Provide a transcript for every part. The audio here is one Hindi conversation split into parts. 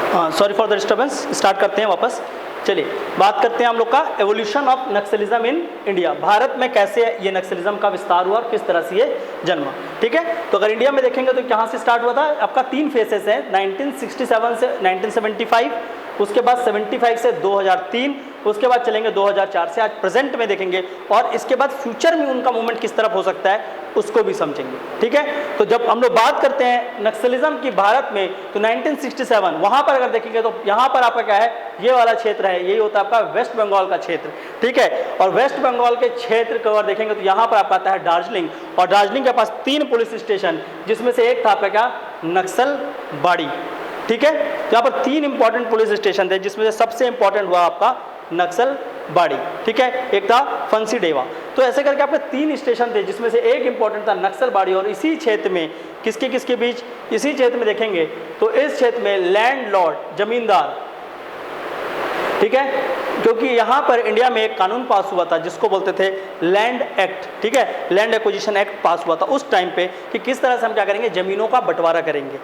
Sorry for the disturbance, start करते हैं वापस। चलिए बात करते हैं हम लोग का evolution of Naxalism in India. Bharat में कैसे ये नक्सलिज्म का विस्तार हुआ और किस तरह से ये जन्मा। ठीक है, तो अगर इंडिया में देखेंगे तो कहाँ से स्टार्ट हुआ था, आपका 3 फेसेस है, 1967 से 1975, उसके बाद 75 से 2003, उसके बाद चलेंगे 2004 से आज प्रेजेंट में देखेंगे, और इसके बाद फ्यूचर में उनका मूवमेंट किस तरफ हो सकता है उसको भी समझेंगे। ठीक है, तो जब हम लोग बात करते हैं नक्सलिज्म की भारत में तो 1967 वहाँ पर अगर देखेंगे तो यहाँ पर आपका क्या है, ये वाला क्षेत्र है, यही होता है आपका वेस्ट बंगाल का क्षेत्र। ठीक है, और वेस्ट बंगाल के क्षेत्र को अगर देखेंगे तो यहाँ पर आपका आता है दार्जिलिंग, और दार्जिलिंग के पास 3 पुलिस स्टेशन, जिसमें से एक था आपका क्या, नक्सलबाड़ी। ठीक है, तो यहाँ पर 3 इंपॉर्टेंट पुलिस स्टेशन थे, जिसमें से सबसे इंपॉर्टेंट हुआ आपका नक्सलबाड़ी। ठीक है, एक था फंसीडेवा। तो ऐसे करके आपके 3 स्टेशन थे, जिसमें से एक इंपॉर्टेंट था नक्सलबाड़ी। और इसी क्षेत्र में किसके बीच, इसी क्षेत्र में देखेंगे तो इस क्षेत्र में लैंडलॉर्ड, जमींदार, ठीक है, क्योंकि यहाँ पर इंडिया में एक कानून पास हुआ था जिसको बोलते थे लैंड एक्ट। ठीक है, लैंड एक्विजिशन एक्ट पास हुआ था उस टाइम पे कि किस तरह से हम क्या करेंगे, जमीनों का बंटवारा करेंगे।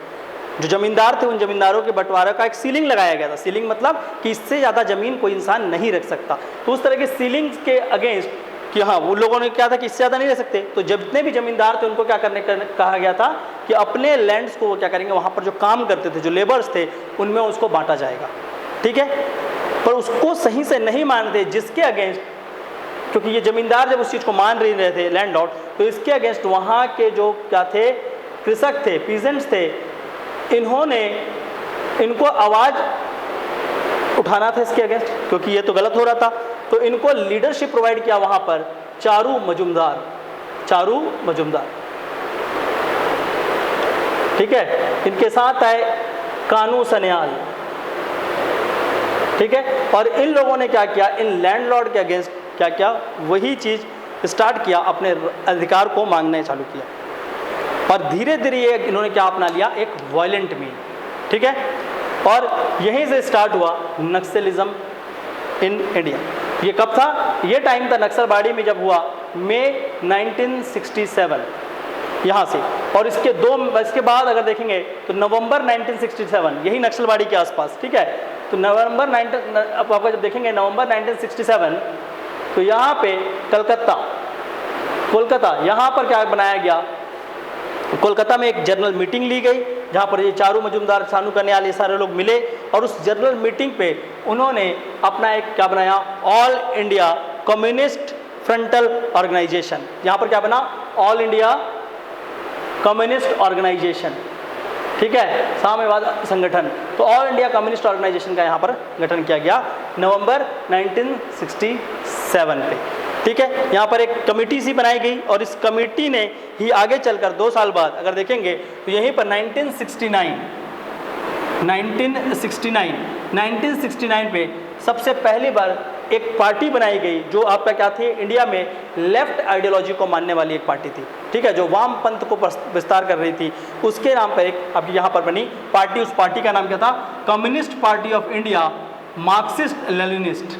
जो जमींदार थे उन जमींदारों के बंटवारा का एक सीलिंग लगाया गया था। सीलिंग मतलब कि इससे ज़्यादा ज़मीन कोई इंसान नहीं रख सकता। तो उस तरह के सीलिंग के अगेंस्ट कि हाँ, वो लोगों ने क्या था कि इससे ज़्यादा नहीं रह सकते, तो जितने भी जमींदार थे उनको क्या कहा गया था कि अपने लैंड्स को वो क्या करेंगे, वहाँ पर जो काम करते थे, जो लेबर्स थे, उनमें उसको बांटा जाएगा। ठीक है, पर उसको सही से नहीं मानते, जिसके अगेंस्ट, क्योंकि ये जमींदार जब उस चीज़ को मान नहीं रहे थे लैंडलॉर्ड, तो इसके अगेंस्ट वहाँ के जो क्या थे, कृषक थे, पीजेंट्स थे, इनको आवाज़ उठाना था इसके अगेंस्ट, क्योंकि ये तो गलत हो रहा था। तो इनको लीडरशिप प्रोवाइड किया वहाँ पर चारू मजुमदार। ठीक है, इनके साथ आए कानू सन्याल। ठीक है, और इन लोगों ने क्या किया, इन लैंडलॉर्ड के अगेंस्ट क्या किया, वही चीज़ स्टार्ट किया, अपने अधिकार को मांगने चालू किया। और धीरे धीरे ये इन्होंने क्या अपना लिया, एक वायलेंट मीन। ठीक है, और यहीं से स्टार्ट हुआ नक्सलिज्म इन इंडिया। ये कब था, ये टाइम था नक्सलबाड़ी में जब हुआ, मई 1967 यहाँ से, और इसके बाद अगर देखेंगे तो नवंबर 1967 यही नक्सलबाड़ी के आसपास। ठीक है, तो अब आपको जब देखेंगे नवंबर 1967 तो यहाँ पे कोलकाता यहाँ पर क्या बनाया गया, कोलकाता में एक जनरल मीटिंग ली गई, जहाँ पर ये चारू मजुमदार, सानू कन्याल, ये सारे लोग मिले, और उस जनरल मीटिंग पे उन्होंने अपना एक क्या बनाया, all India communist frontal organisation. यहाँ पर क्या बना, ऑल इंडिया कम्युनिस्ट ऑर्गेनाइजेशन। ठीक है, साम्यवाद संगठन। तो ऑल इंडिया कम्युनिस्ट ऑर्गेनाइजेशन का यहाँ पर गठन किया गया नवंबर 1967 पे। ठीक है, यहाँ पर एक कमेटी सी बनाई गई, और इस कमेटी ने ही आगे चलकर 2 साल बाद अगर देखेंगे तो यहीं पर 1969 पे सबसे पहली बार एक पार्टी बनाई गई, जो आपका क्या थी, इंडिया में लेफ्ट आइडियोलॉजी को मानने वाली एक पार्टी थी। ठीक है, जो वाम पंथ को विस्तार कर रही थी, उसके नाम पर एक अब यहाँ पर बनी पार्टी। उस पार्टी का नाम क्या था, communist party of India Marxist Leninist.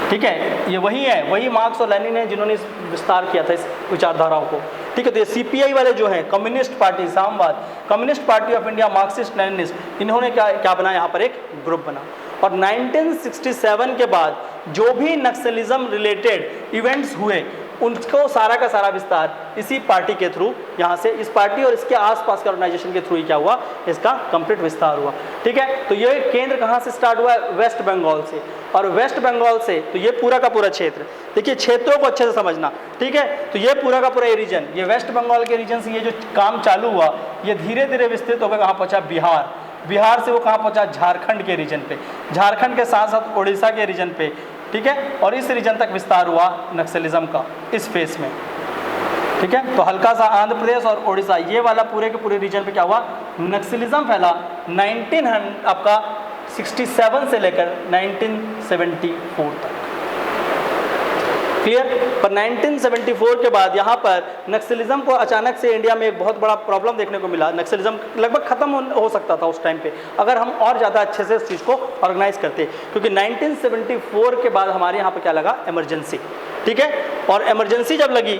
ठीक है, ये वही मार्क्स और लेनिन है जिन्होंने विस्तार किया था इस विचारधाराओं को। ठीक है, तो ये सीपीआई वाले जो हैं, कम्युनिस्ट पार्टी, सामवाद, communist party of India Marxist Leninist, इन्होंने क्या बना, यहाँ पर एक ग्रुप बना। और 1967 के बाद जो भी नक्सलिज्म रिलेटेड इवेंट्स हुए, उनको सारा का सारा विस्तार इसी पार्टी के थ्रू, यहाँ से इस पार्टी और इसके आसपास के ऑर्गेनाइजेशन के थ्रू ही क्या हुआ, इसका कंप्लीट विस्तार हुआ। ठीक है, तो ये केंद्र कहाँ से स्टार्ट हुआ है, वेस्ट बंगाल से। और वेस्ट बंगाल से तो ये पूरा का पूरा क्षेत्र, देखिए क्षेत्रों को अच्छे से समझना। ठीक है, तो ये पूरा का पूरा ये रीजन, ये वेस्ट बंगाल के रीजन से ये जो काम चालू हुआ, ये धीरे धीरे विस्तृत होकर कहाँ पहुँचा, बिहार से वो कहाँ पहुँचा, झारखंड के रीजन पे, झारखंड के साथ साथ उड़ीसा के रीजन पे। ठीक है, और इस रीजन तक विस्तार हुआ नक्सलिज्म का इस फेस में। ठीक है, तो हल्का सा आंध्र प्रदेश और उड़ीसा, ये वाला पूरे के पूरे रीजन पे क्या हुआ, नक्सलिज्म फैला 1967 से लेकर 1974 तक। क्लियर, पर 1974 के बाद यहाँ पर नक्सलिज्म को अचानक से इंडिया में एक बहुत बड़ा प्रॉब्लम देखने को मिला। नक्सलिज्म लगभग खत्म हो सकता था उस टाइम पे, अगर हम और ज़्यादा अच्छे से इस चीज़ को ऑर्गेनाइज करते, क्योंकि 1974 के बाद हमारे यहाँ पर क्या लगा, इमरजेंसी। ठीक है, और इमरजेंसी जब लगी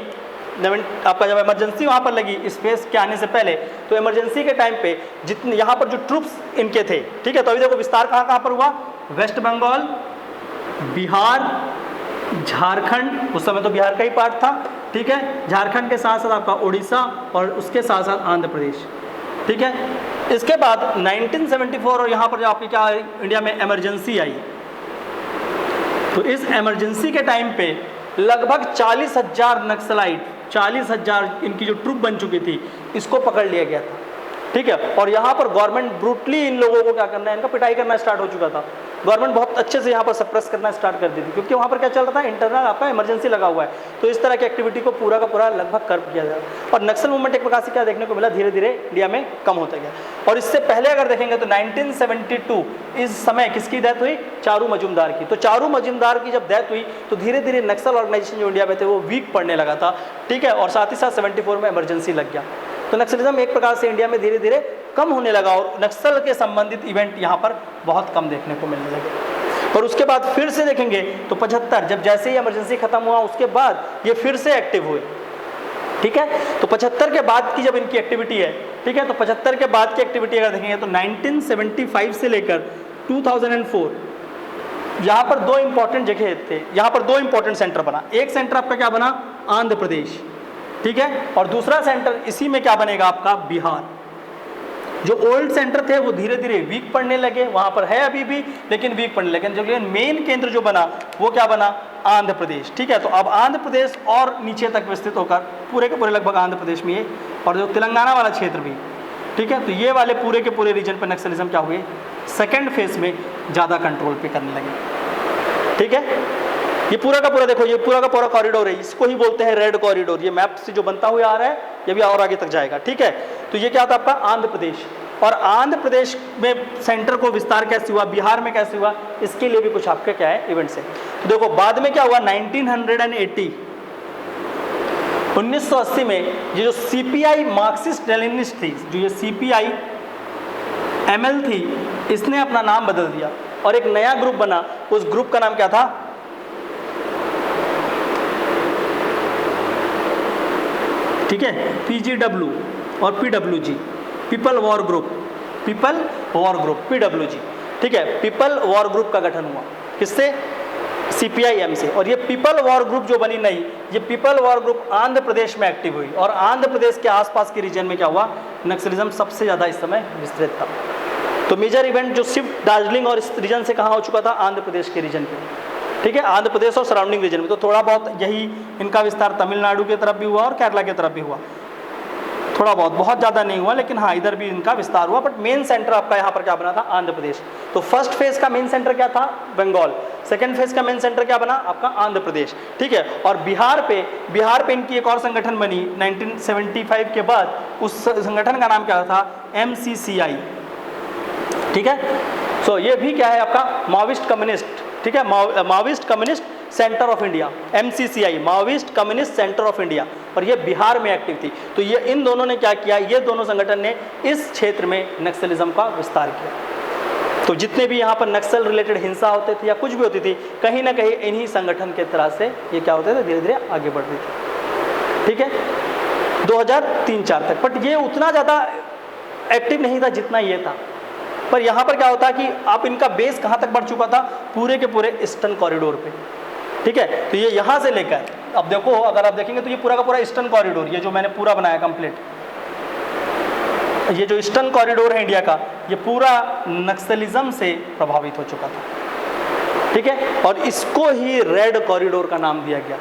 आपका जब इमरजेंसी वहाँ पर लगी इस फेज के आने से पहले, तो इमरजेंसी के टाइम पे जितने यहाँ पर जो ट्रूप्स इनके थे, ठीक है, तो अभी देखो विस्तार कहाँ कहाँ पर हुआ, वेस्ट बंगाल, बिहार, झारखंड, उस समय तो बिहार का ही पार्ट था, ठीक है, झारखंड के साथ साथ आपका उड़ीसा और उसके साथ साथ आंध्र प्रदेश, ठीक है। इसके बाद 1974 और यहाँ पर जो आपकी क्या इंडिया में इमरजेंसी आई, तो इस इमरजेंसी के टाइम पे लगभग 40,000 नक्सलाइट, 40,000 इनकी जो ट्रूप बन चुकी थी, इसको पकड़ लिया गया था, ठीक है। और यहाँ पर गवर्नमेंट ब्रूटली इन लोगों को क्या करना है, इनका पिटाई करना स्टार्ट हो चुका था। गवर्नमेंट बहुत अच्छे से यहाँ पर सप्रेस करना स्टार्ट कर दी थी, क्योंकि वहाँ पर क्या चल रहा था, इंटरनल आपका इमरजेंसी लगा हुआ है, तो इस तरह की एक्टिविटी को पूरा का पूरा लगभग कर किया जाए। और नक्सल मूवमेंट एक प्रकार से क्या देखने को मिला, धीरे धीरे इंडिया में कम होता गया। और इससे पहले अगर देखेंगे तो 1972 इस समय किसकी डेथ हुई, चारू मजूमदार की। तो चारू मजूमदार की जब डेथ हुई तो धीरे धीरे नक्सल ऑर्गेनाइजेशन जो इंडिया में थे वो वीक पड़ने लगा था, ठीक है, और साथ ही साथ 74 में इमरजेंसी लग गया। तो नक्सलिज्म एक प्रकार से इंडिया में धीरे धीरे कम होने लगा और नक्सल के संबंधित इवेंट यहाँ पर बहुत कम देखने को मिलने लगे। और उसके बाद फिर से देखेंगे तो 75 जब जैसे ही इमरजेंसी खत्म हुआ उसके बाद ये फिर से एक्टिव हुए, ठीक है। तो 75 के बाद की जब इनकी एक्टिविटी है, ठीक है, तो 75 के बाद की एक्टिविटी अगर देखेंगे तो 1975 से लेकर 2004 यहाँ पर दो इंपॉर्टेंट जगह थे, यहाँ पर दो इंपॉर्टेंट सेंटर बना। एक सेंटर आपका क्या बना, आंध्र प्रदेश, ठीक है, और दूसरा सेंटर इसी में क्या बनेगा आपका, बिहार। जो ओल्ड सेंटर थे वो धीरे धीरे वीक पड़ने लगे, वहाँ पर है अभी भी लेकिन वीक पड़ने लगे। जो मेन केंद्र जो बना वो क्या बना, आंध्र प्रदेश, ठीक है। तो अब आंध्र प्रदेश और नीचे तक विस्तृत होकर पूरे के पूरे लगभग आंध्र प्रदेश में ये, और जो तेलंगाना वाला क्षेत्र भी, ठीक है, तो ये वाले पूरे के पूरे रीजन पर नक्सलिज्म क्या हुए, सेकेंड फेज में ज़्यादा कंट्रोल पे करने लगे, ठीक है। ये पूरा का पूरा देखो, ये पूरा का पूरा कॉरिडोर है, इसको ही बोलते हैं रेड कॉरिडोर। ये मैप से जो बनता हुआ आ रहा है ये भी और आगे तक जाएगा, ठीक है। तो ये क्या था आपका आंध्र प्रदेश, और आंध्र प्रदेश में सेंटर को विस्तार कैसे हुआ, बिहार में कैसे हुआ, इसके लिए भी कुछ आपके क्या है इवेंट्स है। तो देखो बाद में क्या हुआ, 1980 में ये जो सीपीआई मार्क्सिस्ट लेनिनिस्ट थी, जो ये सीपीआई एमएल थी, इसने अपना नाम बदल दिया और एक नया ग्रुप बना। उस ग्रुप का नाम क्या था, ठीक है, पीजीडब्ल्यू और PWG, people war group, people war group, PWG, ठीक है। पीपल वॉर ग्रुप का गठन हुआ किससे, सीपीआईएम से। और ये पीपल वॉर ग्रुप जो बनी नई, ये people war group Andhra Pradesh में एक्टिव हुई, और आंध्र प्रदेश के आसपास के रीजन में क्या हुआ, नक्सलिज्म सबसे ज़्यादा इस समय विस्तृत था। तो मेजर इवेंट जो शिफ्ट दार्जिलिंग और इस रीजन से कहाँ हो चुका था, आंध्र प्रदेश के रीजन पे, ठीक है, आंध्र प्रदेश और सराउंडिंग रीजन में। तो थोड़ा बहुत यही इनका विस्तार तमिलनाडु की तरफ भी हुआ और केरला की तरफ भी हुआ, थोड़ा बहुत ज़्यादा नहीं हुआ, लेकिन हाँ इधर भी इनका विस्तार हुआ। बट मेन सेंटर आपका यहाँ पर क्या बना था, आंध्र प्रदेश। तो फर्स्ट फेज का मेन सेंटर क्या था, बंगाल। सेकंड फेज का मेन सेंटर क्या बना आपका, आंध्र प्रदेश, ठीक है। और बिहार पे इनकी एक और संगठन बनी 1975 के बाद। उस संगठन का नाम क्या था, MCCI, ठीक है। सो ये भी क्या है आपका माओइस्ट कम्युनिस्ट, ठीक है, Maoist communist centre of India, MCCI, Maoist communist centre of India, और ये बिहार में एक्टिव थी। तो ये इन दोनों ने क्या किया, ये दोनों संगठन ने इस क्षेत्र में नक्सलिज्म का विस्तार किया। तो जितने भी यहाँ पर नक्सल रिलेटेड हिंसा होते थे या कुछ भी होती थी, कहीं ना कहीं इन्हीं संगठन के तरह से ये क्या होते थे, धीरे धीरे आगे बढ़ रही थी, ठीक है, 2003-4 तक। बट ये उतना ज़्यादा एक्टिव नहीं था जितना ये था। पर यहाँ पर क्या होता है कि आप इनका बेस कहाँ तक बढ़ चुका था, पूरे के पूरे ईस्टर्न कॉरिडोर पे, ठीक है। तो ये यहाँ से लेकर अब देखो, अगर आप देखेंगे तो ये पूरा का पूरा ईस्टर्न कॉरिडोर, ये जो मैंने पूरा बनाया कंप्लीट, ये जो ईस्टर्न कॉरिडोर है इंडिया का, ये पूरा नक्सलिज्म से प्रभावित हो चुका था, ठीक है। और इसको ही रेड कॉरिडोर का नाम दिया गया।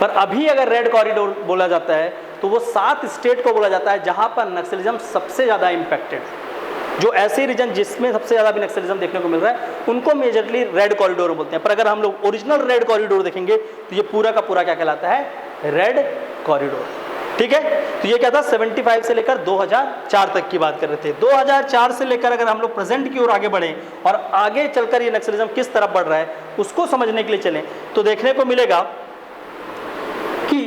पर अभी अगर रेड कॉरिडोर बोला जाता है तो वो 7 स्टेट को बोला जाता है जहाँ पर नक्सलिज्म सबसे ज़्यादा इम्पैक्टेड, जो ऐसे रीजन जिसमें सबसे ज़्यादा भी नक्सलिज्म देखने को मिल रहा है, उनको मेजरली रेड कॉरिडोर बोलते हैं। पर अगर हम लोग ओरिजिनल रेड कॉरिडोर देखेंगे तो ये पूरा का पूरा क्या कहलाता है, रेड कॉरिडोर, ठीक है। तो ये क्या था, 75 से लेकर 2004 तक की बात कर रहे थे। 2004 से लेकर अगर हम लोग प्रेजेंट की ओर आगे बढ़ें और आगे चलकर ये नक्सलिज्म किस तरफ बढ़ रहा है उसको समझने के लिए चलें, तो देखने को मिलेगा कि,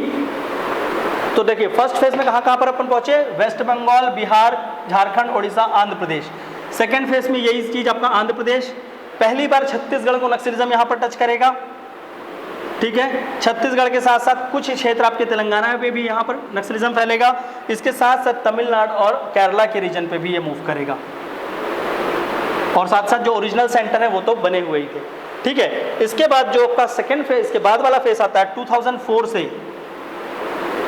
तो देखिए फर्स्ट फेज में कहाँ पर अपन पहुंचे, waste Bengal, Bihar, Jharkhand, Orissa, Andhra Pradesh. Second phase में यही चीज आपका आंध्र प्रदेश, पहली बार छत्तीसगढ़ को नक्सलिज्म यहाँ पर टच करेगा, ठीक है। छत्तीसगढ़ के साथ साथ कुछ क्षेत्र आपके तेलंगाना पे भी यहाँ पर नक्सलिज्म फैलेगा। इसके साथ साथ तमिलनाडु और केरला के रीजन पे भी ये मूव करेगा, और साथ साथ जो ओरिजिनल सेंटर है वो तो बने हुए ही थे, ठीक है। इसके बाद जो आपका सेकेंड फेज, इसके बाद वाला फेज आता है 2004 से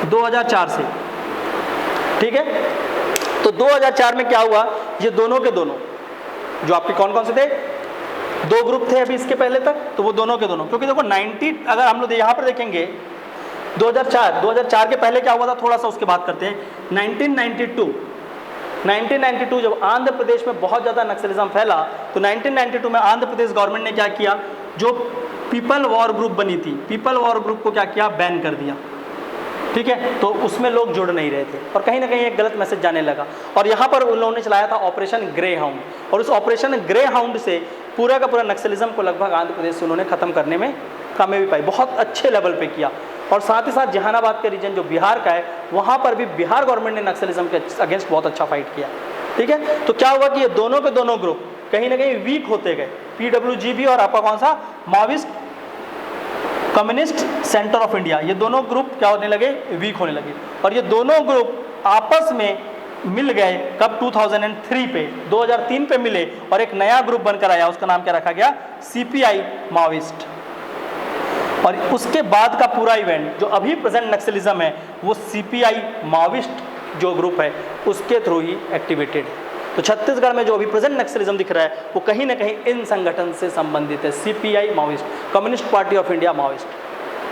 2004 से, ठीक है। तो 2004 में क्या हुआ, ये दोनों के दोनों जो आपके कौन कौन से थे, दो ग्रुप थे अभी इसके पहले तक, तो वो दोनों के दोनों, क्योंकि देखो 90 अगर हम लोग यहाँ पर देखेंगे 2004 के पहले क्या हुआ था, थोड़ा सा उसके बात करते हैं। 1992 जब आंध्र प्रदेश में बहुत ज़्यादा नक्सलिज्म फैला, तो 1992 में आंध्र प्रदेश गवर्नमेंट ने क्या किया, जो पीपल वॉर ग्रुप बनी थी, पीपल वॉर ग्रुप को क्या किया, बैन कर दिया, ठीक है। तो उसमें लोग जुड़ नहीं रहे थे और कहीं ना कहीं एक गलत मैसेज जाने लगा, और यहाँ पर उन लोगों ने चलाया था ऑपरेशन ग्रे हाउंड, और उस ऑपरेशन ग्रे हाउंड से पूरा का पूरा नक्सलिज्म को लगभग आंध्र प्रदेश से उन्होंने खत्म करने में कामयाबी पाई, बहुत अच्छे लेवल पे किया। और साथ ही साथ जहानाबाद के रीजन जो बिहार का है, वहाँ पर भी बिहार गवर्नमेंट ने नक्सलिज्म के अगेंस्ट बहुत अच्छा फाइट किया, ठीक है। तो क्या हुआ कि ये दोनों के दोनों ग्रुप कहीं ना कहीं वीक होते गए, PWGB और आपका कौन सा, Maoist communist centre of India, ये दोनों ग्रुप क्या होने लगे, वीक होने लगे। और ये दोनों ग्रुप आपस में मिल गए कब, 2003 पे, 2003 पे मिले और एक नया ग्रुप बनकर आया, उसका नाम क्या रखा गया, CPI माओविस्ट। और उसके बाद का पूरा इवेंट जो अभी प्रेजेंट नक्सलिज्म है, वो CPI माओविस्ट जो ग्रुप है उसके थ्रू ही एक्टिवेटेड है। तो छत्तीसगढ़ में जो अभी प्रेजेंट नक्सलिज्म दिख रहा है वो कहीं ना कहीं इन संगठन से संबंधित है, CPI Maoist, communist party of India Maoist.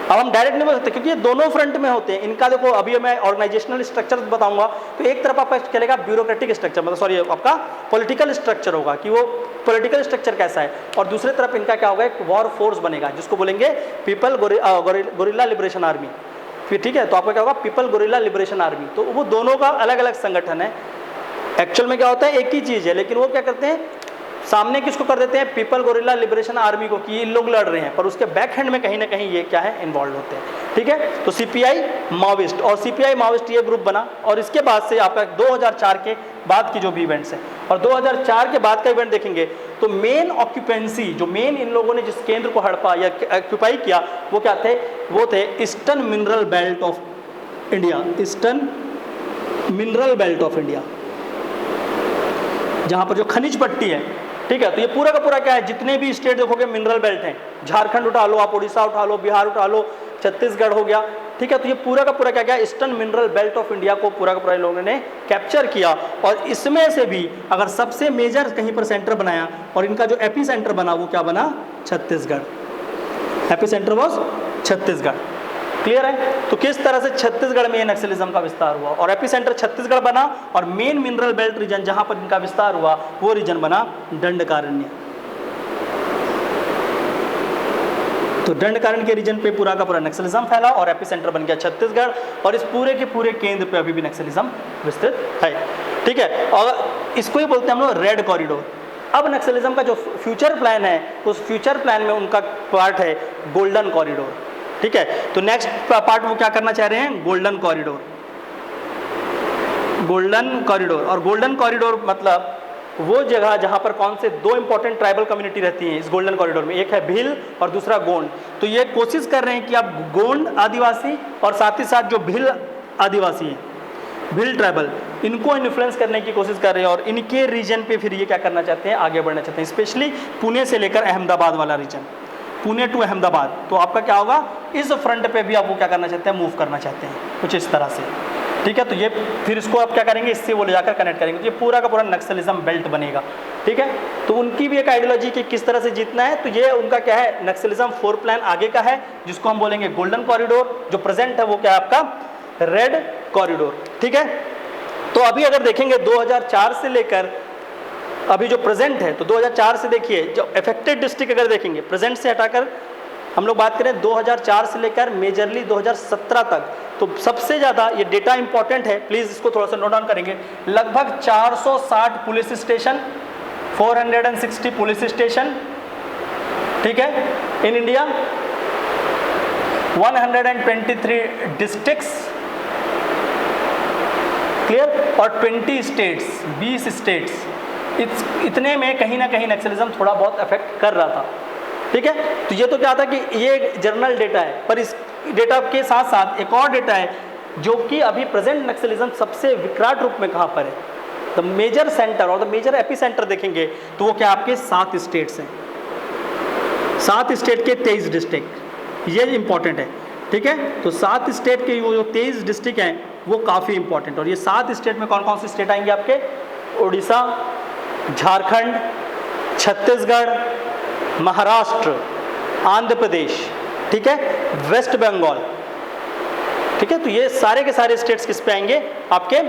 अब हम डायरेक्ट नहीं बोल सकते क्योंकि ये दोनों फ्रंट में होते हैं। इनका देखो अभी मैं ऑर्गेनाइजेशनल स्ट्रक्चर बताऊंगा, तो एक तरफ आपका चलेगा ब्यूरोक्रेटिक स्ट्रक्चर, मतलब सॉरी आपका पॉलिटिकल स्ट्रक्चर होगा कि वो पॉलिटिकल स्ट्रक्चर कैसा है, और दूसरी तरफ इनका क्या होगा, एक वॉर फोर्स बनेगा जिसको बोलेंगे पीपल गोरिल्ला लिबरेशन आर्मी, फिर ठीक है। तो आपका क्या होगा, पीपल गोरिल्ला लिबरेशन आर्मी। तो वो दोनों का अलग अलग संगठन है, एक्चुअल में क्या होता है एक ही चीज़ है, लेकिन वो क्या करते हैं, सामने किसको कर देते हैं, पीपल गोरिल्ला लिबरेशन आर्मी को, कि ये लोग लड़ रहे हैं, पर उसके बैक हैंड में कहीं ना कहीं ये क्या है, इन्वॉल्व होते हैं, ठीक है। तो CPI माओविस्ट, और CPI माओविस्ट ये ग्रुप बना, और इसके बाद से आपका 2004 के बाद की जो भी इवेंट्स हैं, और 2004 के बाद का इवेंट देखेंगे तो मेन ऑक्यूपेंसी, जो मेन इन लोगों ने जिस केंद्र को हड़पा या ऑक्यूपाई किया, वो क्या थे, वो थे eastern mineral belt of India, eastern mineral belt of India, जहाँ पर जो खनिज पट्टी है, ठीक है। तो ये पूरा का पूरा क्या है, जितने भी स्टेट देखोगे मिनरल बेल्ट हैं, झारखंड उठा लो, आप उड़ीसा उठा लो, बिहार उठा लो, छत्तीसगढ़ हो गया, ठीक है। तो ये पूरा का पूरा क्या क्या, eastern mineral belt of India को पूरा का पूरा लोगों ने कैप्चर किया, और इसमें से भी अगर सबसे मेजर कहीं पर सेंटर बनाया, और इनका जो एपी सेंटर बना वो क्या बना, Chhattisgarh, AP centre was Chhattisgarh, clear है। तो किस तरह से छत्तीसगढ़ में नक्सलिज्म का विस्तार हुआ, और एपी सेंटर छत्तीसगढ़ बना, और मेन मिनरल बेल्ट रीजन जहां पर इनका विस्तार हुआ वो रीजन बना दंडकारण्य। तो दंडकारण्य के रीजन पे पूरा का पूरा नक्सलिज्म फैला, और एपी सेंटर बन गया छत्तीसगढ़, और इस पूरे के पूरे केंद्र पे अभी भी नक्सलिज्म विस्तृत है, ठीक है। और इसको ही बोलते हैं हम लोग रेड कॉरिडोर। अब नक्सलिज्म का जो फ्यूचर प्लान है, उस फ्यूचर प्लान में उनका पार्ट है गोल्डन कॉरिडोर, ठीक है। तो नेक्स्ट पार्ट वो क्या करना चाह रहे हैं, गोल्डन कॉरिडोर, गोल्डन कॉरिडोर। और गोल्डन कॉरिडोर मतलब वो जगह जहां पर कौन से दो इंपॉर्टेंट ट्राइबल कम्युनिटी रहती हैं इस गोल्डन कॉरिडोर में, एक है भील और दूसरा गोंड। तो ये कोशिश कर रहे हैं कि आप गोंड आदिवासी और साथ ही साथ जो भील आदिवासी हैं, भील ट्राइबल, इनको इन्फ्लुएंस करने की कोशिश कर रहे हैं, और इनके रीजन पे फिर ये क्या करना चाहते हैं, आगे बढ़ना चाहते हैं, स्पेशली पुणे से लेकर अहमदाबाद वाला रीजन, पुणे टू अहमदाबाद। तो आपका क्या होगा, इस फ्रंट पे भी आप वो क्या करना चाहते हैं, मूव करना चाहते हैं कुछ इस तरह से, ठीक है। तो ये फिर इसको आप क्या करेंगे, इससे वो ले जाकर कनेक्ट करेंगे, तो ये पूरा का पूरा नक्सलिज्म बेल्ट बनेगा, ठीक है। तो उनकी भी एक आइडियोलॉजी कि किस तरह से जीतना है, तो ये उनका क्या है, नक्सलिज्म 4 प्लान आगे का है, जिसको हम बोलेंगे गोल्डन कॉरिडोर। जो प्रेजेंट है वो क्या है आपका रेड कॉरिडोर, ठीक है। तो अभी अगर देखेंगे 2004 से लेकर अभी जो प्रेजेंट है, तो 2004 से देखिए जो अफेक्टेड डिस्ट्रिक्ट अगर देखेंगे, प्रेजेंट से हटाकर हम लोग बात करें 2004 से लेकर मेजरली 2017 तक, तो सबसे ज़्यादा ये डेटा इंपॉर्टेंट है, प्लीज़ इसको थोड़ा सा नोट डाउन करेंगे। लगभग 460 पुलिस स्टेशन, 460 पुलिस स्टेशन, ठीक है, इन इंडिया, 123 डिस्ट्रिक्ट्स, क्लियर, और 20 स्टेट्स, 20 स्टेट्स, इतने में कहीं ना कहीं नक्सलिज्म थोड़ा बहुत अफेक्ट कर रहा था, ठीक है। तो ये तो क्या था कि ये जर्नल डेटा है, पर इस डेटा के साथ साथ एक और डेटा है जो कि अभी प्रेजेंट नक्सलिज्म सबसे विकराल रूप में कहाँ पर है। द मेजर सेंटर और द मेजर एपी सेंटर देखेंगे तो वो क्या आपके 7 स्टेट्स हैं, 7 स्टेट के 23 डिस्ट्रिक्ट, ये इंपॉर्टेंट है। ठीक है, तो 7 स्टेट के वो जो 23 डिस्ट्रिक्ट हैं वो काफ़ी इंपॉर्टेंट। और ये 7 स्टेट में कौन कौन से स्टेट आएंगे आपके? उड़ीसा, झारखंड, छत्तीसगढ़, महाराष्ट्र, आंध्र प्रदेश, ठीक है, वेस्ट बंगाल। ठीक है, तो ये सारे के सारे स्टेट्स किस पे आएंगे? आपके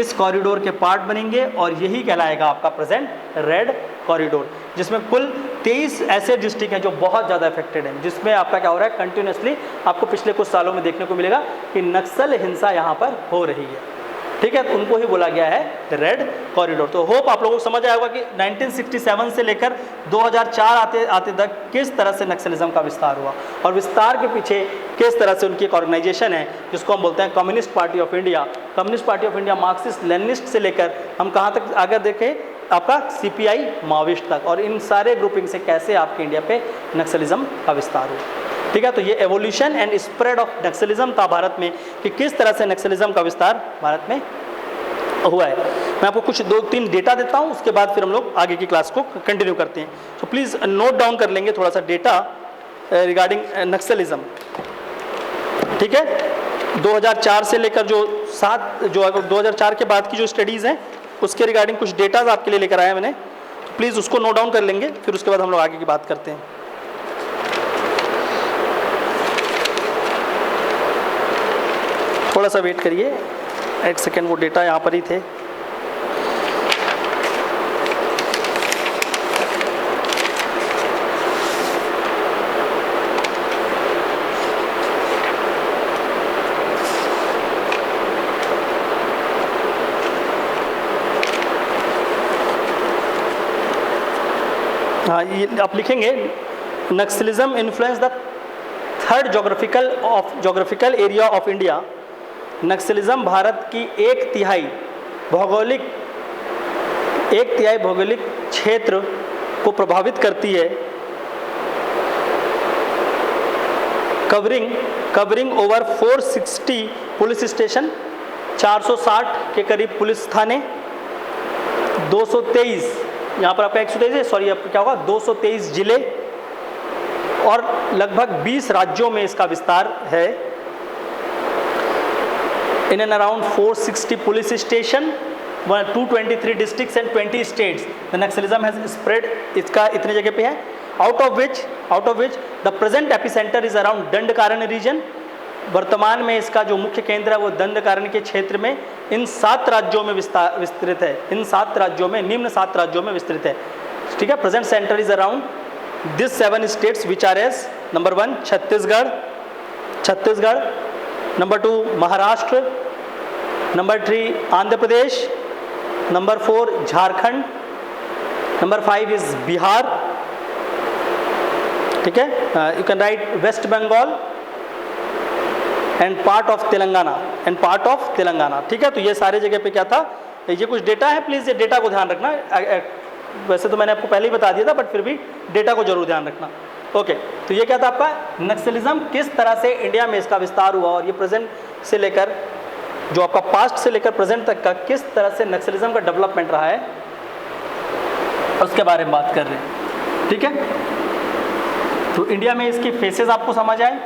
इस कॉरिडोर के पार्ट बनेंगे और यही कहलाएगा आपका प्रेजेंट रेड कॉरिडोर, जिसमें कुल 23 ऐसे डिस्ट्रिक्ट हैं जो बहुत ज़्यादा अफेक्टेड हैं, जिसमें आपका क्या हो रहा है, कंटिन्यूसली आपको पिछले कुछ सालों में देखने को मिलेगा कि नक्सल हिंसा यहाँ पर हो रही है। ठीक है, तो उनको ही बोला गया है रेड कॉरिडोर। तो होप आप लोगों को समझ आया होगा कि 1967 से लेकर 2004 आते तक किस तरह से नक्सलिज्म का विस्तार हुआ और विस्तार के पीछे किस तरह से उनकी एक ऑर्गेनाइजेशन है जिसको हम बोलते हैं communist party of India. Communist party of India Marxist Leninist से लेकर हम कहाँ तक आगे देखें, आपका CPI माओविस्ट तक, और इन सारे ग्रुपिंग से कैसे आपके इंडिया पे नक्सलिज्म का विस्तार हुआ। ठीक है, तो ये evolution and spread of Naxalism था भारत में, कि किस तरह से नक्सलिज्म का विस्तार भारत में हुआ है। मैं आपको कुछ 2-3 डेटा देता हूँ, उसके बाद फिर हम लोग आगे की क्लास को कंटिन्यू करते हैं। तो प्लीज़ नोट डाउन कर लेंगे थोड़ा सा डेटा रिगार्डिंग नक्सलिज्म। ठीक है, 2004 से लेकर जो 2004 के बाद की जो स्टडीज़ हैं उसके रिगार्डिंग कुछ डेटाज आपके लिए लेकर आया मैंने, तो प्लीज़ उसको नोट डाउन कर लेंगे, फिर उसके बाद हम लोग आगे की बात करते हैं। थोड़ा सा वेट करिए, एक सेकेंड, वो डेटा यहाँ पर ही थे। हाँ, ये आप लिखेंगे, Naxalism influence the third geographical area of India. Naxalism Bharat की एक तिहाई भौगोलिक क्षेत्र को प्रभावित करती है, कवरिंग ओवर 460 पुलिस स्टेशन, 460 के करीब पुलिस थाने, 223, यहाँ पर आपका 123 है, सॉरी आपका क्या होगा, 223 जिले और लगभग 20 राज्यों में इसका विस्तार है। In and around 460 police station, 223 districts and 20 states, the Naxalism has spread। इसका इतने जगह पे है, out of which the present epicenter is around Dandakaranya region। वर्तमान में इसका जो मुख्य केंद्र है वो दंडकारण्य के क्षेत्र में इन 7 राज्यों में विस्तृत है, इन 7 राज्यों में, निम्न 7 राज्यों में विस्तृत है। ठीक है, present centre is around this 7 states which are as number 1 Chhattisgarh, number 2 Maharashtra, number 3 Andhra Pradesh, number 4 Jharkhand, number 5 is Bihar. ठीक है, you can write West Bengal and part of Telangana. ठीक है, तो ये सारे जगह पे क्या था, ये कुछ डेटा है, प्लीज़ ये डेटा को ध्यान रखना। वैसे तो मैंने आपको पहले ही बता दिया था, बट फिर भी डेटा को जरूर ध्यान रखना। ओके, तो ये क्या था आपका नक्सलिज्म, किस तरह से इंडिया में इसका विस्तार हुआ और ये प्रेजेंट से लेकर जो आपका पास्ट से लेकर प्रेजेंट तक का किस तरह से नक्सलिज्म का डेवलपमेंट रहा है, उसके बारे में बात कर रहे हैं। ठीक है, तो इंडिया में इसके फेसेस आपको समझ आए,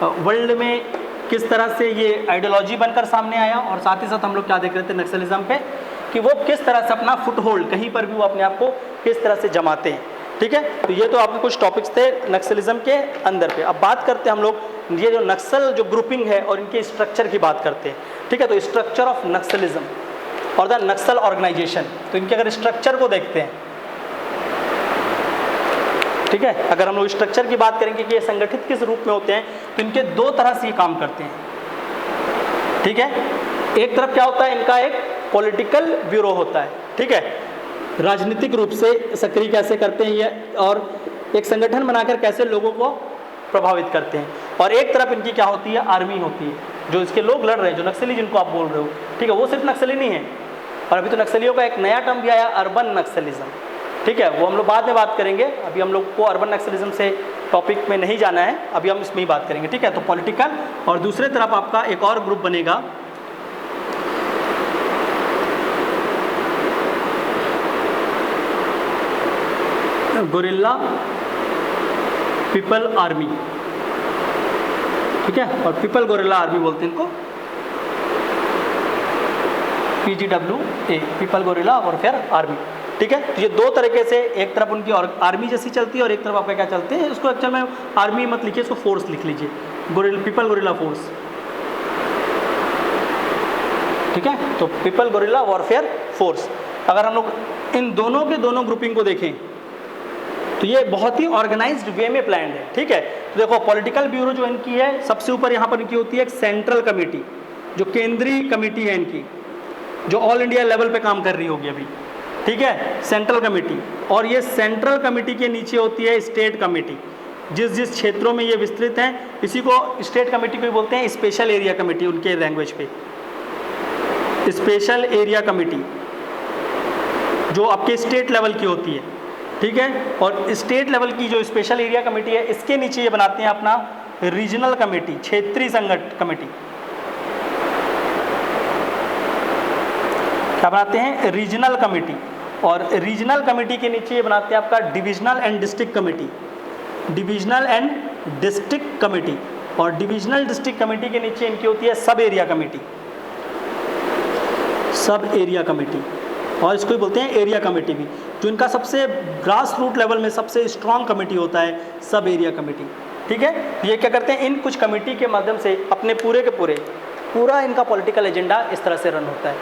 वर्ल्ड में किस तरह से ये आइडियोलॉजी बनकर सामने आया, और साथ ही साथ हम लोग क्या देख रहे थे नक्सलिज्म पे कि वो किस तरह से अपना फुटहोल्ड कहीं पर भी वो अपने आप को किस तरह से जमाते हैं। ठीक है, तो ये तो आपके कुछ टॉपिक्स थे नक्सलिज्म के अंदर पे। अब बात करते हैं हम लोग ये जो नक्सल जो ग्रुपिंग है और इनके स्ट्रक्चर की बात करते हैं। ठीक है, तो स्ट्रक्चर ऑफ नक्सलिज्म और द नक्सल ऑर्गेनाइजेशन, तो इनके अगर स्ट्रक्चर को देखते हैं, ठीक है, अगर हम लोग स्ट्रक्चर की बात करेंगे कि ये संगठित किस रूप में होते हैं, तो इनके 2 तरह से ये काम करते हैं। ठीक है, एक तरफ क्या होता है, इनका एक पॉलिटिकल ब्यूरो होता है। ठीक है, राजनीतिक रूप से सक्रिय कैसे करते हैं ये, और एक संगठन बनाकर कैसे लोगों को प्रभावित करते हैं। और एक तरफ इनकी क्या होती है, आर्मी होती है, जो इसके लोग लड़ रहे हैं, जो नक्सली जिनको आप बोल रहे हो। ठीक है, वो सिर्फ नक्सली नहीं है, और अभी तो नक्सलियों का एक नया टर्म भी आया, अर्बन नक्सलिज्म। ठीक है, वो हम लोग बाद में बात करेंगे। अभी हम लोग को अर्बन नक्सलिज्म से टॉपिक में नहीं जाना है, अभी हम इसमें ही बात करेंगे। ठीक है, तो पॉलिटिकल, और दूसरे तरफ आपका एक और ग्रुप बनेगा गोरिल्ला पीपल आर्मी। ठीक है, और पीपल गोरिल्ला आर्मी बोलते हैं इनको, PGWA, people guerrilla warfare army. ठीक है, तो ये दो तरीके से, एक तरफ उनकी आर्मी जैसी चलती है और एक तरफ आपका क्या चलते हैं, इसको एक्चुअल में आर्मी मत लिखिए, इसको फोर्स लिख लीजिए, पीपल गोरिल्ला फोर्स। ठीक है, तो पीपल गोरिल्ला वॉरफेयर फोर्स। अगर हम लोग इन दोनों के दोनों ग्रुपिंग को देखें तो ये बहुत ही ऑर्गेनाइज्ड वे में प्लान्ड है। ठीक है, तो देखो पॉलिटिकल ब्यूरो जो इनकी है, सबसे ऊपर यहाँ पर इनकी होती है एक सेंट्रल कमेटी, जो केंद्रीय कमेटी है इनकी, जो ऑल इंडिया लेवल पे काम कर रही होगी अभी। ठीक है, सेंट्रल कमेटी, और ये सेंट्रल कमेटी के नीचे होती है स्टेट कमेटी, जिस जिस क्षेत्रों में ये विस्तृत हैं, इसी को स्टेट कमेटी को बोलते हैं स्पेशल एरिया कमेटी उनके लैंग्वेज पे, स्पेशल एरिया कमेटी, जो आपके स्टेट लेवल की होती है। ठीक है, और स्टेट लेवल की जो स्पेशल एरिया कमेटी है, इसके नीचे ये बनाते हैं अपना रीजनल कमेटी, क्षेत्रीय संगठन कमेटी। क्या बनाते हैं, रीजनल कमेटी, और रीजनल कमेटी के नीचे ये बनाते हैं आपका divisional and district committee, divisional and district committee, और डिविजनल डिस्ट्रिक्ट कमेटी के नीचे इनकी होती है सब एरिया कमेटी, सब एरिया कमेटी, और इसको ही बोलते हैं एरिया कमेटी भी। जो इनका सबसे ग्रास रूट लेवल में सबसे स्ट्रॉन्ग कमेटी होता है, सब एरिया कमेटी। ठीक है, ये क्या करते हैं, इन कुछ कमेटी के माध्यम से अपने पूरे के पूरा इनका पॉलिटिकल एजेंडा इस तरह से रन होता है।